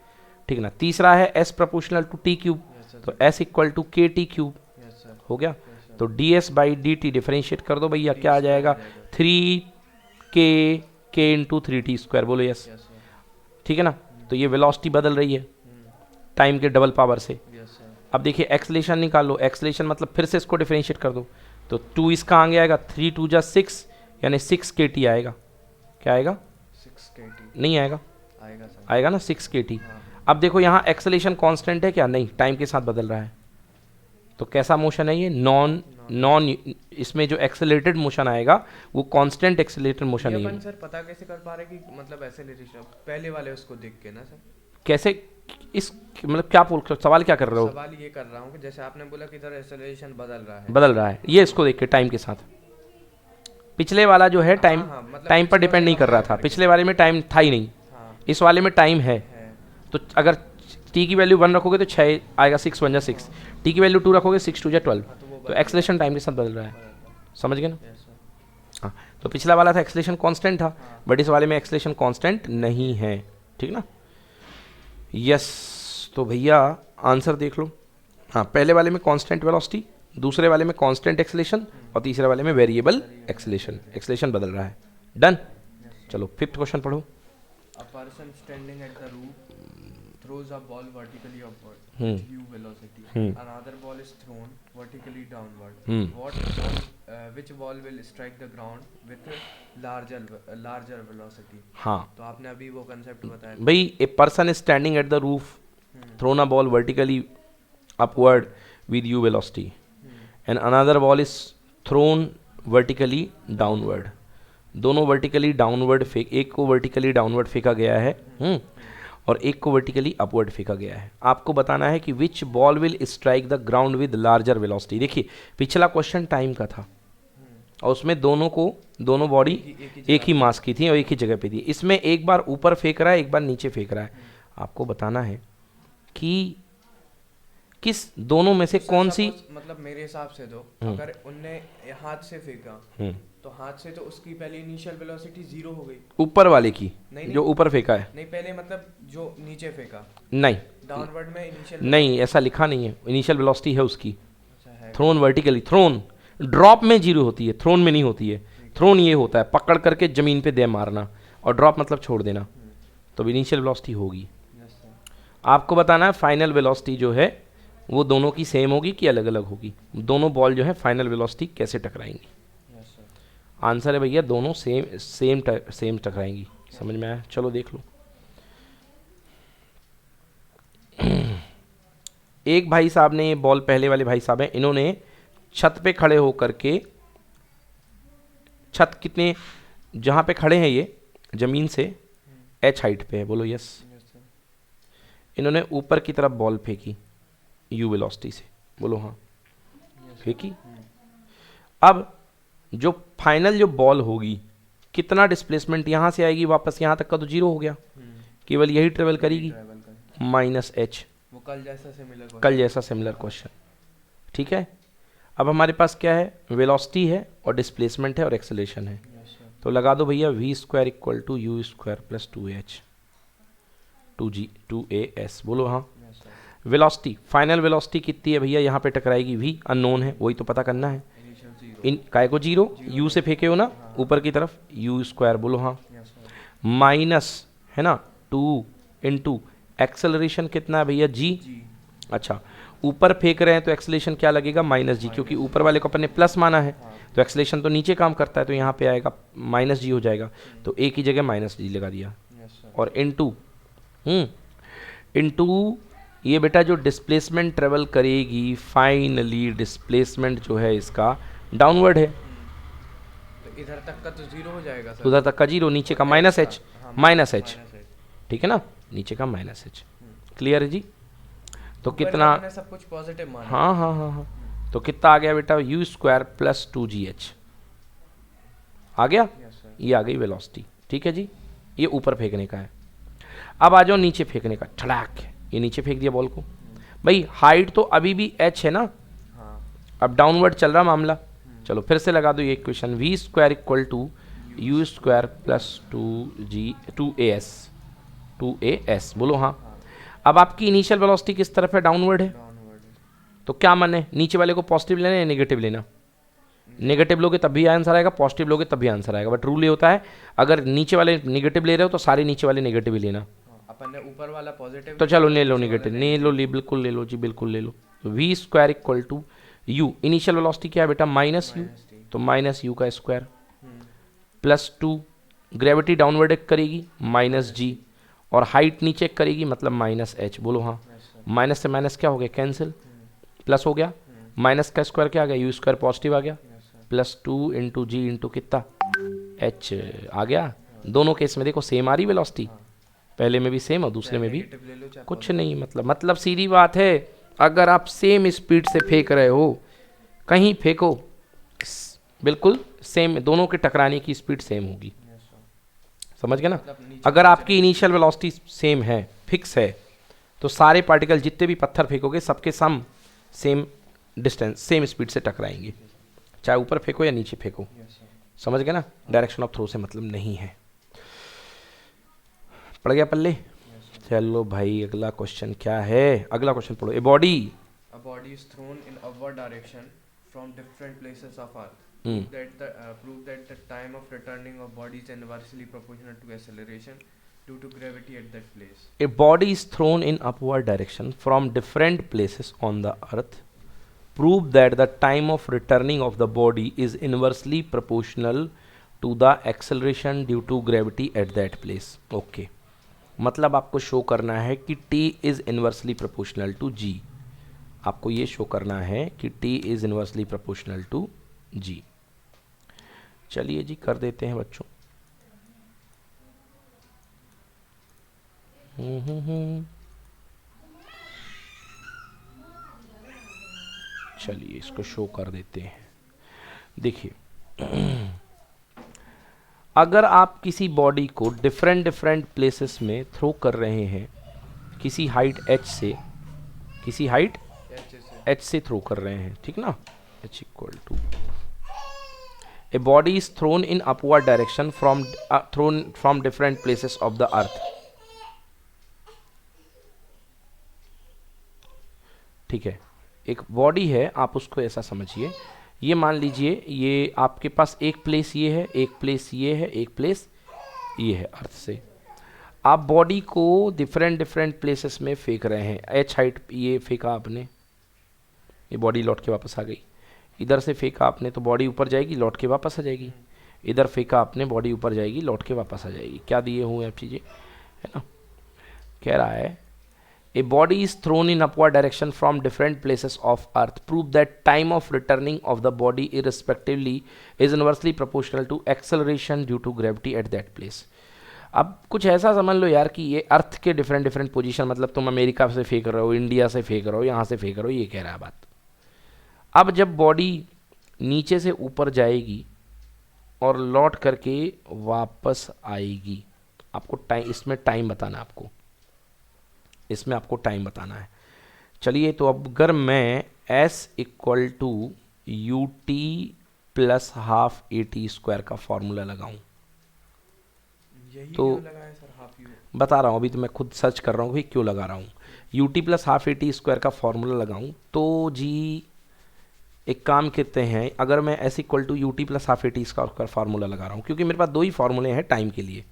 ठीक ना। तीसरा है s proportional to t cube, तो s equal to k t cube हो गया। तो ds by d t differentiate कर दो भैया, क्या आ जाएगा? 3k इंटू 3t स्क्वायर, बोलो यस, ठीक है ना। तो ये वेलोसिटी बदल रही है टाइम के डबल पावर से। अब देखिए एक्सेलरेशन निकाल लो, एक्सेलरेशन मतलब फिर से इसको डिफरेंशिएट कर दो, तो 2 इसका आगे आएगा, 3 2 जा 6 यानी 6 kt आएगा। क्या आएगा? 6 kt नहीं आएगा, आएगा ना 6 kt। अब देखो यहाँ एक्सेलरेशन कांस्टेंट है क्या? नहीं, टाइम के साथ बदल रहा है। तो कैसा मोशन है ये? नॉन इसमें जो एक्सेलरेटेड मोशन आएगा वो कांस्टेंट एक्सेलरेटेड मोशन नहीं है। सर पता कैसे कर पा रहे कि मतलब एक्सेलरेशन पहले वाले उसको देख के ना सर? कैसे? इस मतलब क्या सवाल क्या कर रहे हो? सवाल ये कर रहा हूँ कि जैसे आपने बोला कि इधर एक्सेलरेशन बदल रहा है, ये इसको देख के टाइम के साथ। पिछले वाला जो है टाइम, मतलब टाइम पर डिपेंड नहीं कर रहा था, पिछले वाले में टाइम था ही नहीं, इस वाले में टाइम है, तो अगर टी की वैल्यू 1 रखोगे तो 6 आएगा, 6 1 जा 6, टी की वैल्यू 2 रखोगे 6 2 जा 12, तो एक्सेलेरेशन टाइम के साथ बदल रहा है, समझ गए ना? हाँ, तो पिछला वाला था एक्सेलेरेशन कांस्टेंट था, बट इस वाले में एक्सेलेरेशन कांस्टेंट नहीं है, ठीक ना? यस, तो भैया आंसर देख लो। हाँ, पहले वाले में कांस्टेंट वेलोसिटी, दूसरे वाले में कांस्टेंट एक्सेलेरेशन, और तीसरे वाले में वेरिएबल एक्सेलेरेशन, एक्सेलेरेशन बदल रहा है। डन, चलो फिफ्थ क्वेश्चन पढ़ो। A person standing at the roof throws a ball vertically upward with u velocity. Another ball is thrown vertically downward. Which ball will strike the ground with larger velocity? हाँ, तो आपने अभी वो concept बताया भाई a person is standing at the roof, thrown a ball vertically upward with u velocity, and another ball is thrown vertically downward. दोनों vertically downward फेंक, एक को वर्टिकली डाउनवर्ड फेंका गया है और एक को वर्टिकली अपवर्ड फेंका गया है। आपको बताना है कि which ball will strike the ground with larger velocity. देखिए पिछला क्वेश्चन टाइम का था और उसमें दोनों बॉडी एक ही मास की थी और एक ही जगह पे थी। इसमें एक बार ऊपर फेंक रहा है, एक बार नीचे फेंक रहा है। आपको बताना है कि किस दोनों में से कौन सी, मतलब मेरे हिसाब से तो अगर उनने हाथ से फेंका तो हाथ से तो उसकी पहले इनिशियल वेलोसिटी 0 हो गई, ऊपर वाले की नहीं, जो ऊपर फेंका है, नहीं पहले मतलब जो नीचे फेंका, नहीं डाउनवर्ड में इनिशियल, नहीं ऐसा लिखा नहीं है, इनिशियल वेलोसिटी है उसकी। थ्रोन वर्टिकली, थ्रोन ड्रॉप में 0 होती है, थ्रोन में नहीं होती है। थ्रोन ये होता है पकड़ करके जमीन पे दे मारना, और ड्रॉप मतलब छोड़ देना, तो इनिशियल वेलोसिटी होगी। आपको बताना है फाइनल वेलोसिटी जो है वो दोनों की सेम होगी कि अलग अलग होगी। दोनों बॉल जो है फाइनल वेलोसिटी कैसे टकराएंगी? आंसर है भैया दोनों सेम टकराएंगी। समझ में आया? चलो देख लो। एक भाई साहब ने, बॉल पहले वाले भाई साहब हैं, इन्होंने छत पे खड़े होकर के, छत कितने, जहां पे खड़े हैं ये जमीन से h हाइट पे है, बोलो यस। इन्होंने ऊपर की तरफ बॉल फेंकी u वेलोसिटी से, बोलो हाँ, फेंकी। अब जो फाइनल जो बॉल होगी कितना डिस्प्लेसमेंट यहाँ से आएगी वापस, यहाँ तक का तो 0 हो गया, केवल यही ट्रेवल करेगी -h। वो कल जैसा सिमिलर क्वेश्चन, ठीक है। अब हमारे पास क्या है, वेलोसिटी है और डिस्प्लेसमेंट है और एक्सेलेरेशन है, तो लगा दो भैया v² = u² + 2h 2as, बोलो हाँ। वेलोसिटी, फाइनल वेलोसिटी कितनी है भैया, यहाँ पे टकराएगी v, अननोन है, वही तो पता करना है। इन काय को 0, u से फेंके हो ना ऊपर की तरफ, u², बोलो हाँ। माइनस है ना 2 इंटू एक्सेलरेशन कितना है भैया g। अच्छा, ऊपर फेंक रहे हैं तो एक्सेलरेशन क्या लगेगा, -g, क्योंकि ऊपर वाले को अपन ने प्लस माना है, तो एक्सेलरेशन तो नीचे काम करता है, तो यहाँ पे आएगा -g हो जाएगा, तो a की जगह -g लगा दिया, और इंटू ये बेटा जो डिस्प्लेसमेंट ट्रेवल करेगी, फाइनली डिस्प्लेसमेंट जो है इसका डाउनवर्ड है, तो इधर तक का तो 0 हो जाएगा सर, उधर तक का 0, नीचे का -h, ठीक है ना, नीचे का -h। क्लियर है जी? तो कितना, सब कुछ पॉजिटिव माना, हाँ, तो कितना आ गया बेटा, u² + 2gh आ गया। ये आ गई वेलोसिटी, ठीक है जी। ये ऊपर फेंकने का है। अब आ जाओ नीचे फेंकने का, छड़ाक, ये नीचे फेंक दिया बॉल को। भाई हाइट तो अभी भी h है ना, अब डाउनवर्ड चल रहा मामला। चलो फिर से लगा दो ये इक्वेशन, v² = u² + 2as, बोलो हाँ। अब आपकी इनिशियल वेलोसिटी किस तरफ है, डाउनवर्ड है, तो क्या माने, नीचे वाले को पॉजिटिव लेना या नेगेटिव लेना? नेगेटिव लोगे तब भी आंसर आएगा, पॉजिटिव लोगे तब भी आंसर आएगा, बट रूल ये होता है अगर नीचे वाले नेगेटिव ले रहे हो तो सारे नीचे वाले नेगेटिव ही लेना। अपन ने ऊपर वाला पॉजिटिव, तो चलो ले लो नेगेटिव, बिल्कुल ले लो जी, बिल्कुल ले लो। तो v² = u, इनिशियल वेलोसिटी क्या है बेटा, -u, तो -u² +2, ग्रेविटी डाउनवर्ड करेगी -g, और हाइट नीचे करेगी मतलब -h, बोलो हाँ। माइनस से माइनस क्या हो गया, कैंसिल, प्लस हो गया, माइनस का स्क्वायर क्या आ गया, u² पॉजिटिव आ गया, +2 इंटू जी इंटू कितना h आ गया। दोनों केस में देखो सेम आ रही वेलोसिटी, पहले में भी सेम और दूसरे में भी कुछ नहीं, मतलब सीधी बात है, अगर आप सेम स्पीड से फेंक रहे हो, कहीं फेंको बिल्कुल सेम, दोनों के टकराने की स्पीड सेम होगी। समझ गए ना। मतलब नीचे अगर आपकी इनिशियल वेलोसिटी सेम है, फिक्स है, तो सारे पार्टिकल जितने भी पत्थर फेंकोगे सबके सम सेम डिस्टेंस, सेम स्पीड से टकराएंगे, चाहे ऊपर फेंको या नीचे फेंको। Yes sir. समझ गए ना, डायरेक्शन ऑफ थ्रो से मतलब नहीं है। पड़ गया पल्ले। Yes sir. चलो भाई अगला क्वेश्चन क्या है, अगला क्वेश्चन पढ़ो। A body A body is thrown in upward direction from different places of Earth. Hmm. Prove that the time of returning of body is inversely proportional to acceleration due to gravity at that place. A body is thrown in upward direction from different places on the earth. Prove that the time of returning of the body is inversely proportional to the acceleration due to gravity at that place. Okay. मतलब आपको show करना है कि t is inversely proportional to g. आपको ये show करना है कि t is inversely proportional to g. चलिए जी कर देते हैं बच्चों। चलिए इसको शो कर देते हैं। देखिए अगर आप किसी बॉडी को डिफरेंट डिफरेंट प्लेसेस में थ्रो कर रहे हैं, किसी हाइट h से, किसी हाइट h से थ्रो कर रहे हैं, ठीक ना, h equal to a body is thrown in upward direction from different places of the earth. ठीक है, एक बॉडी है, आप उसको ऐसा समझिए, ये मान लीजिए ये आपके पास एक प्लेस ये है, एक प्लेस ये है, एक प्लेस ये है अर्थ से। आप बॉडी को डिफरेंट डिफरेंट प्लेसेस में फेंक रहे हैं। एच हाइट ये फेंका आपने, ये बॉडी लौट के वापस आ गई। इधर से फेंका आपने तो बॉडी ऊपर जाएगी, लौट के वापस आ जाएगी। इधर फेंका आपने, बॉडी ऊपर जाएगी, लौट के वापस आ जाएगी। क्या दिए हुए आप चीज़ें, है ना। कह रहा है A body is thrown in upward direction from different places of earth. Prove that time of returning of the body irrespectively is inversely proportional to acceleration due to gravity at that place. अब कुछ ऐसा समझ लो यार कि ये अर्थ के different different position, मतलब तुम अमेरिका से फेंक रहे हो, इंडिया से फेंक रहे हो, यहाँ से फेंक रहे हो, ये कह रहा है बात। अब जब बॉडी नीचे से ऊपर जाएगी और लौट करके वापस आएगी, आपको टाइम, इसमें टाइम बताना, आपको इसमें आपको टाइम बताना है। चलिए तो अब अगर मैं s equal to u t plus half a t square का फॉर्मूला लगाऊं, तो बता रहा हूँ, अभी तो मैं खुद सर्च कर रहा हूँ भाई क्यों लगा रहा हूँ। You t plus half a t square का फॉर्मूला लगाऊं तो जी एक काम करते हैं, अगर मैं s equal to u t plus half a t square का फार्मूला लगा रहा हूँ, क्योंकि मेरे पास दो ही फार्मूले हैं टाइम के लिए,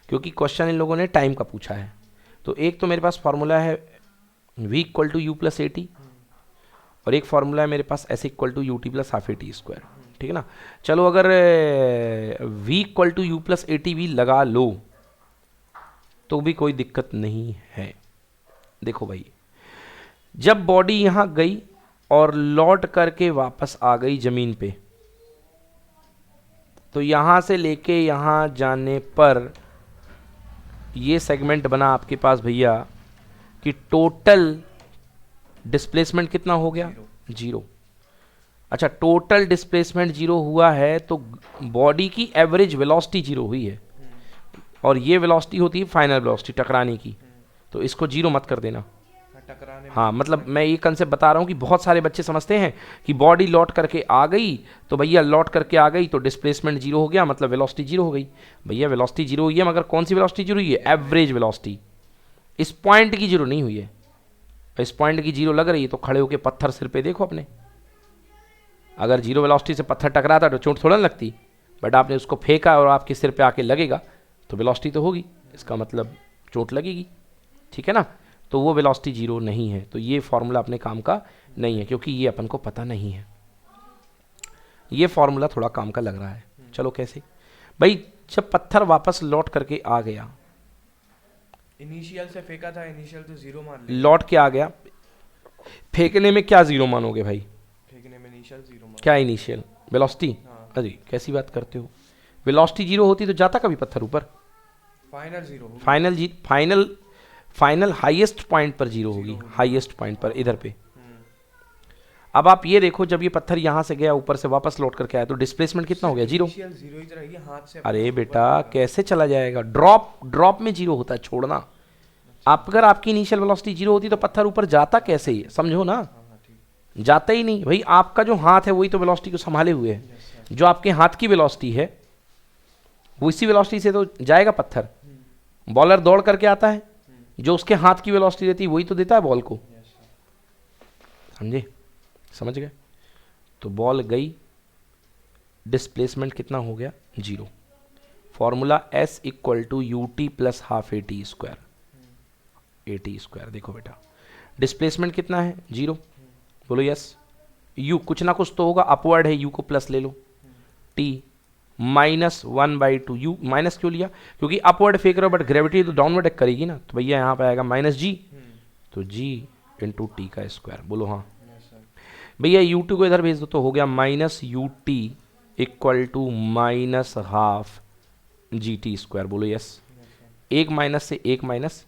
क्योंकि क्वेश्चन इन लोगों ने टाइम का पूछा है। तो एक तो मेरे पास फार्मूला है v equal to u plus a t, और एक फार्मूला है मेरे पास s equal to u t plus half a t square, ठीक है ना। चलो अगर v equal to u plus a t भी लगा लो तो भी कोई दिक्कत नहीं है। देखो भाई, जब बॉडी यहाँ गई और लौट करके वापस आ गई ज़मीन पे, तो यहाँ से लेके यहाँ जाने पर ये सेगमेंट बना आपके पास भैया कि टोटल डिस्प्लेसमेंट कितना हो गया, जीरो। अच्छा, टोटल डिस्प्लेसमेंट जीरो हुआ है तो बॉडी की एवरेज वेलोसिटी जीरो हुई है, और ये वेलोसिटी होती है फाइनल वेलोसिटी टकराने की, तो इसको जीरो मत कर देना। हाँ, मतलब मैं ये कंसेप्ट बता रहा हूँ कि बहुत सारे बच्चे समझते हैं कि बॉडी लौट करके आ गई तो भैया लौट करके आ गई तो डिस्प्लेसमेंट जीरो हो गया, मतलब वेलोसिटी जीरो हो गई। भैया वेलोसिटी जीरो हुई है, मगर कौन सी वेलोसिटी जीरो हुई है, एवरेज वेलोसिटी। इस पॉइंट की जीरो नहीं हुई है। इस पॉइंट की जीरो लग रही है तो खड़े होकर पत्थर सिर पे देखो अपने, अगर जीरो वेलोसिटी से पत्थर टकराता तो चोट थोड़ा ना लगती, बट आपने उसको फेंका और आपके सिर पे आके लगेगा तो वेलोसिटी तो होगी, इसका मतलब चोट लगेगी, ठीक है ना। तो वो वेलोसिटी जीरो नहीं है, तो ये फॉर्मूला अपने काम का नहीं है, क्योंकि ये अपन को पता नहीं है। ये फॉर्मूला थोड़ा काम का लग रहा है। चलो कैसे भाई, जब पत्थर वापस लौट करके आ गया, इनिशियल से फेंका था, इनिशियल तो जीरो मान लिया, लौट के आ गया, फेंकने में क्या जीरो मानोगे भाई, फेंकने में इनिशियल जीरो मान, क्या इनिशियल वेलोसिटी। अरे कैसी बात करते हो, वेलोसिटी जीरो होती तो जाता कभी पत्थर ऊपर, final zero, final highest point पर जीरो होगी, हाईएस्ट पॉइंट पर इधर पे। अब आप ये देखो, जब ये पत्थर यहाँ से गया ऊपर से वापस लौट करके आया तो डिस्प्लेसमेंट कितना हो गया? जीरो। इनिशियल जीरो ही तो रहेगी, हाथ से अरे अपन बेटा ऊपर कैसे चला जाएगा? ड्रॉप में जीरो होता है, छोड़ना। आप अगर आपकी इनिशियल वेलोसिटी जीरो होती तो पत्थर ऊपर जाता कैसे? ही समझो ना, हाँ ठीक। जाता ही नहीं भाई। आपका जो हाथ है वही तो वेलोसिटी को संभाले हुए है। Yes sir. जो आपके हाथ की वेलोसिटी है वो इसी वेलोसिटी से तो जाएगा पत्थर। बॉलर दौड़ करके आता है, जो उसके हाथ की वेलोसिटी रहती है वही तो देता है बॉल को। Yes sir. समझे? समझ गए? तो बॉल गई, डिस्प्लेसमेंट कितना हो गया? Zero. Formula S equal to u t plus half a t square. A t square देखो बेटा, डिस्प्लेसमेंट कितना है? जीरो। बोलो यस। यू कुछ ना कुछ तो होगा, अपवर्ड है, यू को प्लस ले लो। T minus 1/2। यू माइनस क्यों लिया? क्योंकि अपवर्ड फेंक रहे हो बट ग्रेविटी तो डाउनवर्ड करेगी ना, तो भैया यहाँ पे आएगा माइनस जी, तो जी इंटू टी का स्क्वायर। बोलो हाँ। Yes sir. भैया यू टी को इधर भेज दो तो हो गया minus u t equal to minus half g t square. बोलो यस। एक माइनस से एक माइनस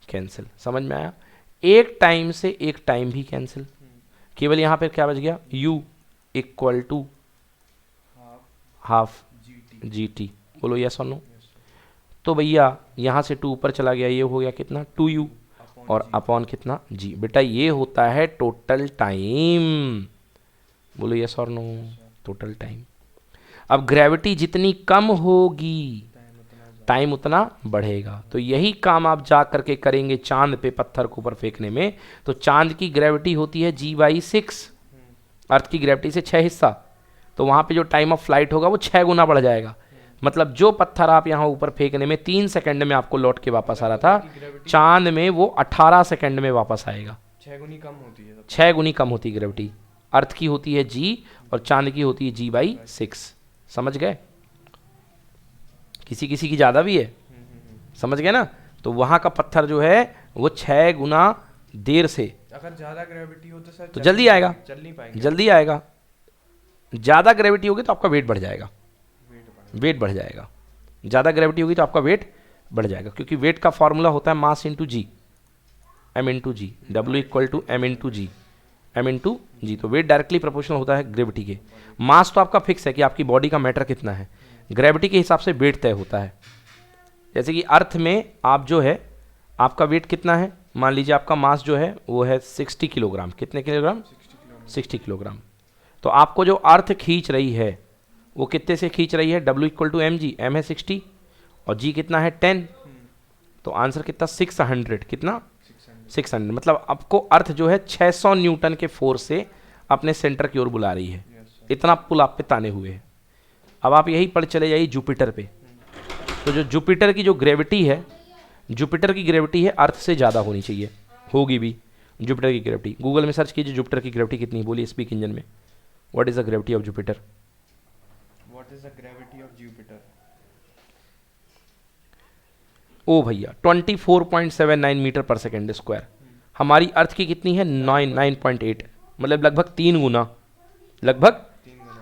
कैंसिल। समझ में आया? एक टाइम से एक टाइम भी कैंसिल, केवल यहाँ पे क्या बच गया? u equal to half g t. बोलो यस और नो। तो भैया यहाँ से 2 ऊपर चला गया, ये हो गया कितना? 2u और अपॉन कितना? g। बेटा ये होता है टोटल टाइम। बोलो यस और नो। Total time. अब ग्रेविटी जितनी कम होगी टाइम उतना बढ़ेगा। तो यही काम आप जा करके करेंगे चांद पे पत्थर को ऊपर फेंकने में। तो चांद की ग्रेविटी होती है g/6, अर्थ की ग्रेविटी से 6 हिस्सा। तो वहाँ पे जो टाइम ऑफ फ्लाइट होगा वो 6 गुना बढ़ जाएगा। मतलब जो पत्थर आप यहाँ ऊपर फेंकने में 3 सेकंड में आपको लौट के वापस आ रहा था, चांद में वो 18 सेकंड में वापस आएगा। 6 गुनी कम होती है। 6 गुनी कम होती है ग्रेविटी। अर्थ की होती है g और चांद की होती है g/6। समझ गए? किसी किसी की ज़्यादा भी है। समझ गए ना? तो वहाँ का पत्थर जो है वो 6 गुना देर से, अगर ज्यादा ग्रेविटी हो तो सर तो जल्दी आएगा, चल नहीं पाएंगे। जल्दी आएगा। ज़्यादा ग्रेविटी होगी तो आपका वेट बढ़ जाएगा, वेट बढ़ जाएगा। ज़्यादा ग्रेविटी होगी तो आपका वेट बढ़ जाएगा, क्योंकि वेट का फॉर्मूला होता है mass into g, m into g. डब्ल्यू equal to m into g, m into g. तो वेट डायरेक्टली प्रोपोर्शनल होता है ग्रेविटी के। मास तो आपका फिक्स है कि आपकी बॉडी का मैटर कितना है, ग्रेविटी के हिसाब से वेट तय होता है। जैसे कि अर्थ में आप जो है आपका वेट कितना है, मान लीजिए आपका मास जो है वो है 60 किलोग्राम। कितने किलोग्राम? 60 किलोग्राम। तो आपको जो अर्थ खींच रही है वो कितने से खींच रही है? डब्ल्यू equal to m g. M है 60 और जी कितना है 10। तो आंसर कितना? 600। कितना? 600। मतलब आपको अर्थ जो है 600 न्यूटन के फोर्स से अपने सेंटर की ओर बुला रही है। इतना पुल आप पे ताने हुए हैं। अब आप यही पढ़ चले जाइए जुपिटर पे। तो जो जुपिटर की जो ग्रेविटी है, जुपिटर की ग्रेविटी है अर्थ से ज़्यादा होनी चाहिए, होगी भी जुपिटर की ग्रेविटी। गूगल में सर्च कीजिए जुपिटर की ग्रेविटी कितनी है, बोलिए स्पीक इंजन में, what is the gravity of Jupiter? What is the gravity of Jupiter? ओ भैया 24.79 मीटर पर सेकेंड स्क्वायर। हमारी अर्थ की कितनी है? 9.8, मतलब लगभग 3 गुना, लगभग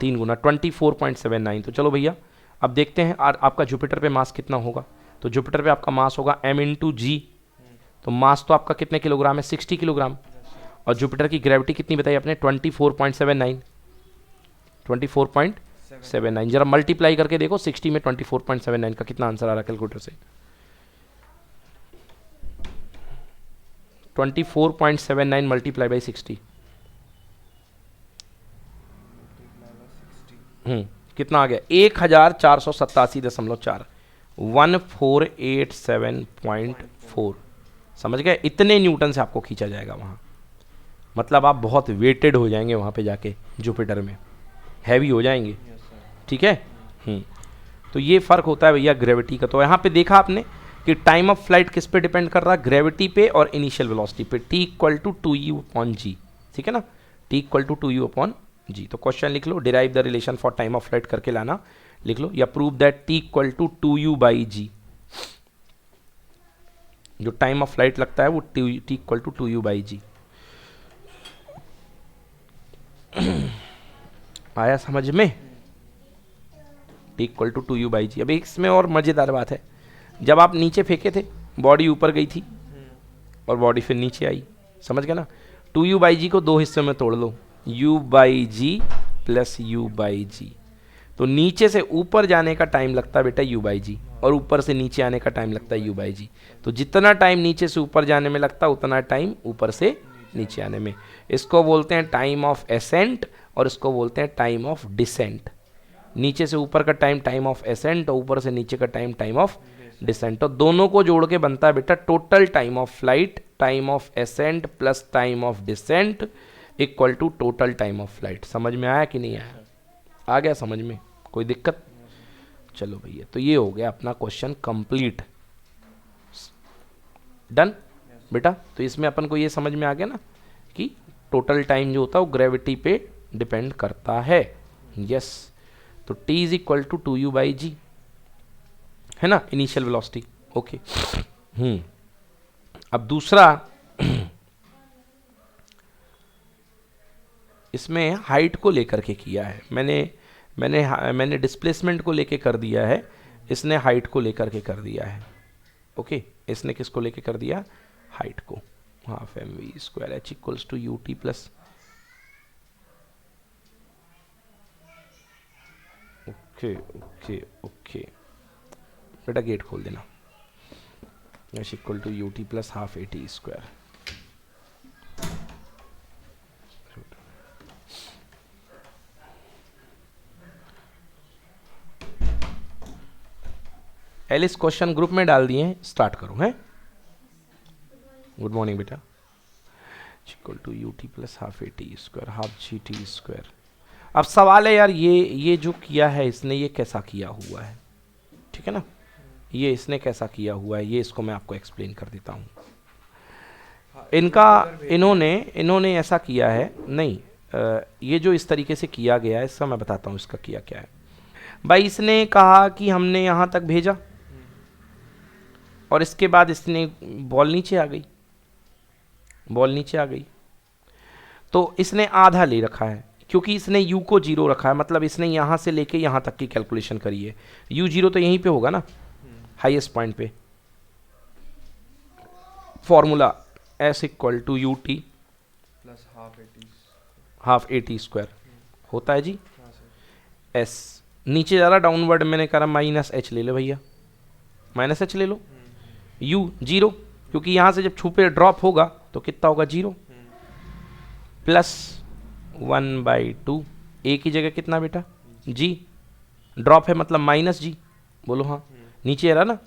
3 गुना 24.79। तो चलो भैया अब देखते हैं आपका जुपिटर पे मास कितना होगा। तो जुपिटर पे आपका मास होगा m इंटू जी। तो मास तो आपका कितने किलोग्राम है? 60 किलोग्राम। और जुपिटर की ग्रेविटी कितनी बताई आपने? 24.79। 24.79 जरा मल्टीप्लाई करके देखो 60 में 24.79 का कितना आंसर आ रहा है कैलकुलेटर से? 24.79 मल्टीप्लाई बाई 60 कितना आ गया? 1487.4, 1487.4। समझ गए? इतने न्यूटन से आपको खींचा जाएगा वहाँ। मतलब आप बहुत वेटेड हो जाएंगे वहाँ पे जाके जुपिटर में, हैवी हो जाएंगे। ठीक है? तो ये फ़र्क होता है भैया ग्रेविटी का। तो यहाँ पे देखा आपने कि टाइम ऑफ फ्लाइट किस पे डिपेंड कर रहा है? ग्रेविटी पे और इनिशियल वेलोसिटी पे। T equal to 2u upon g. ठीक है ना? T equal to 2u upon g. तो क्वेश्चन लिख लो, derive the relation for time of flight करके लाना, लिख लो, या prove that T equal to 2u by g. जो टाइम ऑफ फ्लाइट लगता है वो T equal to 2u by g. आया समझ में? T equal to 2u by g. अब इसमें और मज़ेदार बात है, जब आप नीचे फेंके थे बॉडी ऊपर गई थी और बॉडी फिर नीचे आई। समझ गए ना? 2u बाई जी को 2 हिस्सों में तोड़ लो, u by g plus u by g. तो नीचे से ऊपर जाने का टाइम लगता है बेटा u बाई जी, और ऊपर से नीचे आने का टाइम लगता है u बाई जी। तो जितना टाइम नीचे से ऊपर जाने में लगता है उतना टाइम ऊपर से नीचे आने में। इसको बोलते हैं टाइम ऑफ एसेंट और इसको बोलते हैं टाइम ऑफ डिसेंट। नीचे से ऊपर का टाइम टाइम ऑफ एसेंट और ऊपर से नीचे का टाइम टाइम ऑफ डिसेंट। तो दोनों को जोड़ के बनता है बेटा total time of flight, time of ascent plus time of descent equal to total time of flight. समझ में आया कि नहीं आया? आ गया समझ में? कोई दिक्कत? चलो भैया, तो ये हो गया अपना क्वेश्चन कंप्लीट। डन बेटा। तो इसमें अपन को ये समझ में आ गया ना कि टोटल टाइम जो होता है वो ग्रेविटी पे डिपेंड करता है। यस। तो t is equal to 2u by g है ना, इनिशियल वेलोसिटी। ओके। अब दूसरा इसमें हाइट को लेकर के किया है मैंने डिस्प्लेसमेंट को लेके कर दिया है, इसने हाइट को लेकर के कर दिया है। ओके, इसने किसको लेके कर दिया? हाइट को। Half m v square h equals to u t plus, okay okay okay बेटा गेट खोल देना, h equal to u t plus half a t square. Alice question group में डाल दिए हैं, स्टार्ट करो हैं। गुड मॉर्निंग बेटा। Equal to u t plus half a t square half g t square. अब सवाल है यार, ये जो किया है इसने, ये कैसा किया हुआ है? ठीक है ना, ये इसने कैसा किया हुआ है, ये इसको मैं आपको एक्सप्लेन कर देता हूँ। इन्होंने ऐसा किया है, नहीं ये जो इस तरीके से किया गया है, इसका मैं बताता हूँ इसका किया क्या है। भाई इसने कहा कि हमने यहाँ तक भेजा और इसके बाद इसने बॉल नीचे आ गई, बॉल नीचे आ गई, तो इसने आधा ले रखा है क्योंकि इसने u को 0 रखा है, मतलब इसने यहाँ से लेके यहाँ तक की कैलकुलेशन करी है। u 0 तो यहीं पे होगा ना, हाईएस्ट पॉइंट पे। Formula s equal to u t plus half a t square होता है जी। s नीचे जा रहा डाउनवर्ड, मैंने कहा माइनस एच ले लो भैया, माइनस एच ले लो। u 0 क्योंकि यहाँ से जब छुपे ड्रॉप होगा तो कितना होगा 0 प्लस 1/2, ए की जगह कितना बेटा g, ड्रॉप है मतलब माइनस जी, बोलो हाँ। नीचे आ रहा ना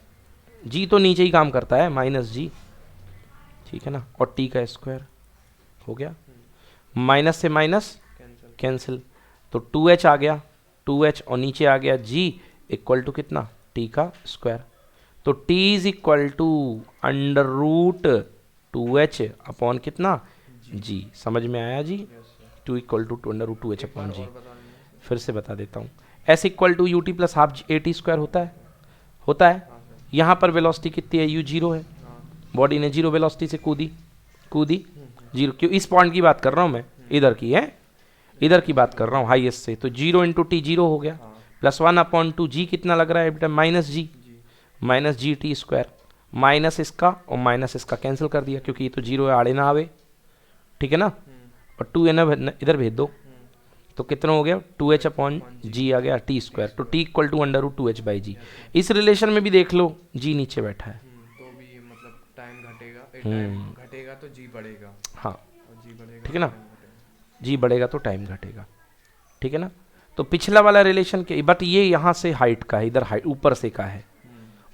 g, तो नीचे ही काम करता है, माइनस जी, ठीक है ना। और t का स्क्वायर हो गया, माइनस से माइनस कैंसिल, तो 2h आ गया, 2h और नीचे आ गया g इक्वल टू कितना t का स्क्वायर। तो t is equal to under root 2h upon कितना g। समझ में आया जी? 2 equal to under root 2h upon g। फिर से बता देता हूँ, s equal to u t plus half a t square होता है। यहाँ पर वेलोसिटी कितनी है? u 0 है, बॉडी ने 0 वेलोसिटी से कूदी 0, क्यों इस पॉइंट की बात कर रहा हूँ मैं, इधर की है, इधर की बात कर रहा हूँ हाईएस्ट से। तो 0 इंटू टी 0 हो गया, प्लस 1/2 जी कितना लग रहा है बेटा? माइनस जी टी स्क्वायर, माइनस इसका और माइनस इसका कैंसिल कर दिया क्योंकि ये तो 0 है, आड़े ना आवे, ठीक है ना। और 2 है ना, इधर भेज दो, तो कितना हो गया 2h अपॉन जी आ गया टी स्क्वायर। तो t equal to under root 2h by g. इस रिलेशन में भी देख लो g नीचे बैठा है, तो भी मतलब टाइम घटेगा तो जी बढ़ेगा। हाँ, और जी बढ़ेगा, ठीक है ना, जी बढ़ेगा तो टाइम घटेगा, ठीक है ना। तो पिछला वाला रिलेशन के, बट ये यहाँ से हाइट का है, इधर हाइट ऊपर से का है,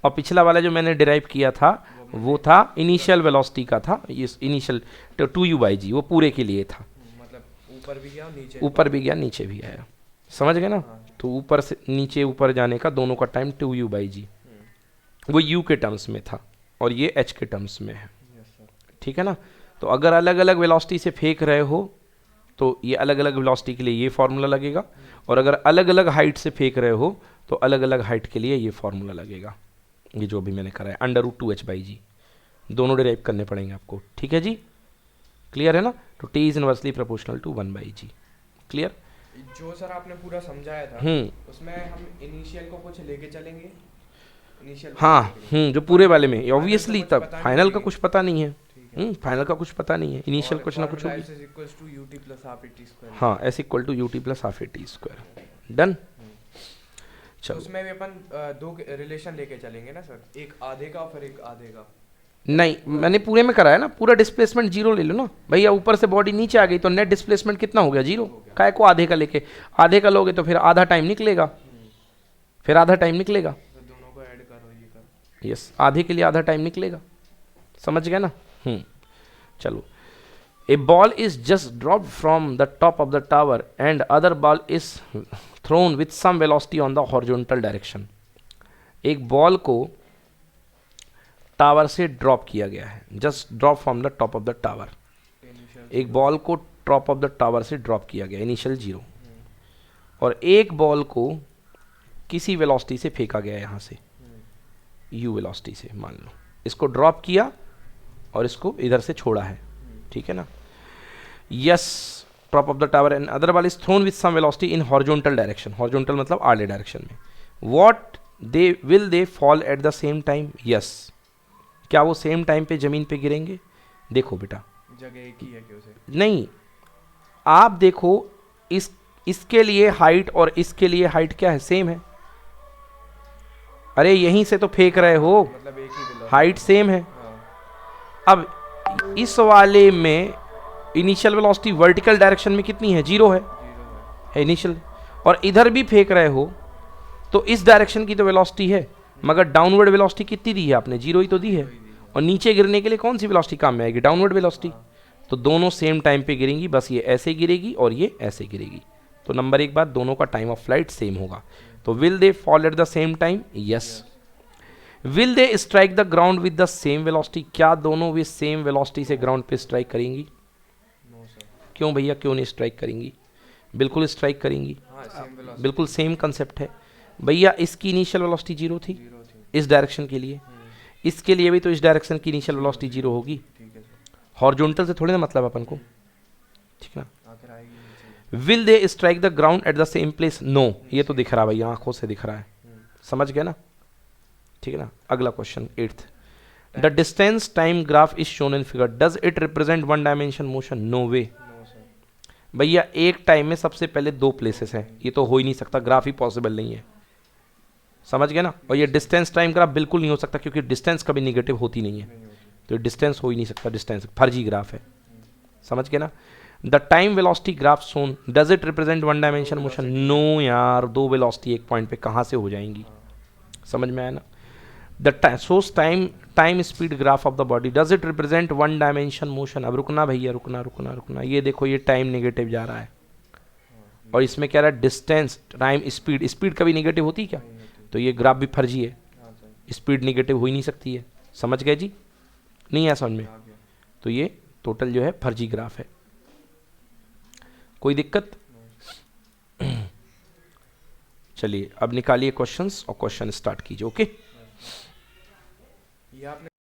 और पिछला वाला जो मैंने डिराइव किया था वो था इनिशियल वेलोसिटी का था, ये इनिशियल 2u बाई जी, वो पूरे के लिए था, मतलब ऊपर भी गया नीचे भी आया, समझ गए ना। तो ऊपर से नीचे ऊपर जाने का दोनों का टाइम 2u बाई जी, वो u के टर्म्स में था और ये h के टर्म्स में है, ठीक है ना। तो अगर अलग अलग वेलोसिटी से फेंक रहे हो तो ये अलग अलग वेलोसिटी के लिए ये फार्मूला लगेगा, और अगर अलग अलग हाइट से फेंक रहे हो तो अलग अलग हाइट के लिए ये फार्मूला लगेगा। ये जो भी मैंने करा है अंडर रूट 2h बाई जी, दोनों डिराइव करने पड़ेंगे आपको, ठीक है जी, क्लियर है ना। तो t is inversely proportional to 1/g, clear. जो सर आपने पूरा समझाया था उसमें हम इनिशियल को कुछ लेके चलेंगे, इनिशियल हाँ जो पूरे वाले में ऑब्वियसली, तब फाइनल का कुछ पता नहीं है, फाइनल का कुछ पता नहीं है, इनिशियल कुछ ना कुछ होगी। is equals to ut plus half at square। हाँ, s equal to u t plus half a t square. Done. तो चलो, उसमें भी अपन दो रिलेशन लेके चलेंगे ना सर, एक आधे का और फिर एक आधे का। नहीं मैंने पूरे में कराया ना, पूरा डिस्प्लेसमेंट जीरो ले लो ना भैया, ऊपर से बॉडी नीचे आ गई तो नेट डिस्प्लेसमेंट कितना हो गया, जीरो। काय को आधे का लेके, आधे का लोगे तो फिर आधा टाइम निकलेगा, फिर आधा टाइम निकलेगा। तो दोनों को ऐड करो, ये करो। यस, आधे के लिए आधा टाइम निकलेगा, समझ गए ना। चलो, a ball is just drop from the top of the tower and other ball is thrown with some velocity on the horizontal direction. एक बॉल को टावर से ड्रॉप किया गया है, just drop from the top of the tower. एक ball को top of the tower से drop किया गया, इनिशियल जीरो, और एक बॉल को किसी वेलोसिटी से फेंका गया यहाँ से, यू वेलोसिटी से मान लो, इसको ड्रॉप किया और इसको इधर से छोड़ा है, ठीक है ना। Yes, top of the tower and other ball is thrown with some velocity in horizontal direction, horizontal मतलब आड़े डायरेक्शन में। What they will they fall at the same time, yes, क्या वो सेम टाइम पे जमीन पे गिरेंगे। देखो बेटा, जगह एक ही है कि उसे नहीं, आप देखो इसके लिए हाइट और इसके लिए हाइट क्या है, सेम है। अरे यहीं से तो फेंक रहे हो, मतलब एक ही velocity। हाइट सेम है। हाँ। अब इस वाले में इनिशियल वेलोसिटी वर्टिकल डायरेक्शन में कितनी है, जीरो है, जीरो है। इनिशियल, और इधर भी फेंक रहे हो तो इस डायरेक्शन की तो वेलोसिटी है, मगर डाउनवर्ड वेलोसिटी कितनी दी है आपने, जीरो ही तो दी है, और नीचे गिरने के लिए कौन सी वेलोसिटी काम में आएगी, डाउनवर्ड वेलोसिटी। तो दोनों सेम टाइम पे गिरेंगी, बस ये ऐसे गिरेगी और ये ऐसे गिरेगी। तो नंबर एक बात, दोनों का टाइम ऑफ फ्लाइट सेम होगा। तो will they fall at the same time, yes. Will they strike the ground with the same velocity, क्या दोनों भी सेम वेलोसिटी से ग्राउंड पे स्ट्राइक करेंगी। No sir. क्यों भैया, क्यों नहीं स्ट्राइक करेंगी, बिल्कुल स्ट्राइक करेंगी, हाँ, सेम वेलोसिटी। बिल्कुल सेम कंसेप्ट है भैया। इसकी इनिशियल वेलोसिटी जीरो थी जीरो थी। इस डायरेक्शन के लिए, इसके लिए भी तो इस डायरेक्शन की इनिशियल वेलोसिटी जीरो होगी। ठीक है सर। हॉरिजॉन्टल से थोड़े ना मतलब अपन को, ठीक है ना। आखिर आएगी नीचे। Will they strike the ground at the same place, no, ये तो दिख रहा है भैया, आंखों से दिख रहा है, समझ गए ना, ठीक है ना। अगला question 8th, the distance time graph is shown in figure, does it represent one dimension motion, no way. No sir. भैया एक टाइम में सबसे पहले दो प्लेसेस हैं, ये तो हो ही नहीं सकता, ग्राफ ही पॉसिबल नहीं है, समझ गए ना। और ये डिस्टेंस टाइम ग्राफ बिल्कुल नहीं हो सकता, क्योंकि डिस्टेंस कभी निगेटिव होती नहीं है, नहीं होती। तो डिस्टेंस हो ही नहीं सकता, डिस्टेंस फर्जी ग्राफ है, समझ गए ना। The time velocity graph shown, does it represent one dimension motion, no यार, दो वेलोसिटी एक पॉइंट पे कहाँ से हो जाएंगी, समझ में आया ना। The shows time speed graph of the body, does it represent one dimension motion. अब रुकना भैया, रुकना रुकना रुकना, ये देखो ये टाइम नेगेटिव जा रहा है, और इसमें क्या रहा है, डिस्टेंस टाइम स्पीड, स्पीड कभी नेगेटिव होती क्या, नहीं होती। तो ये ग्राफ भी फर्जी है, हाँ सर। स्पीड नेगेटिव हो ही नहीं सकती है, समझ गए जी, नहीं है समझ में। आ गया। तो ये टोटल जो है फर्जी ग्राफ है, कोई दिक्कत। चलिए अब निकालिए क्वेश्चंस और क्वेश्चन स्टार्ट कीजिए, ओके। ये आपने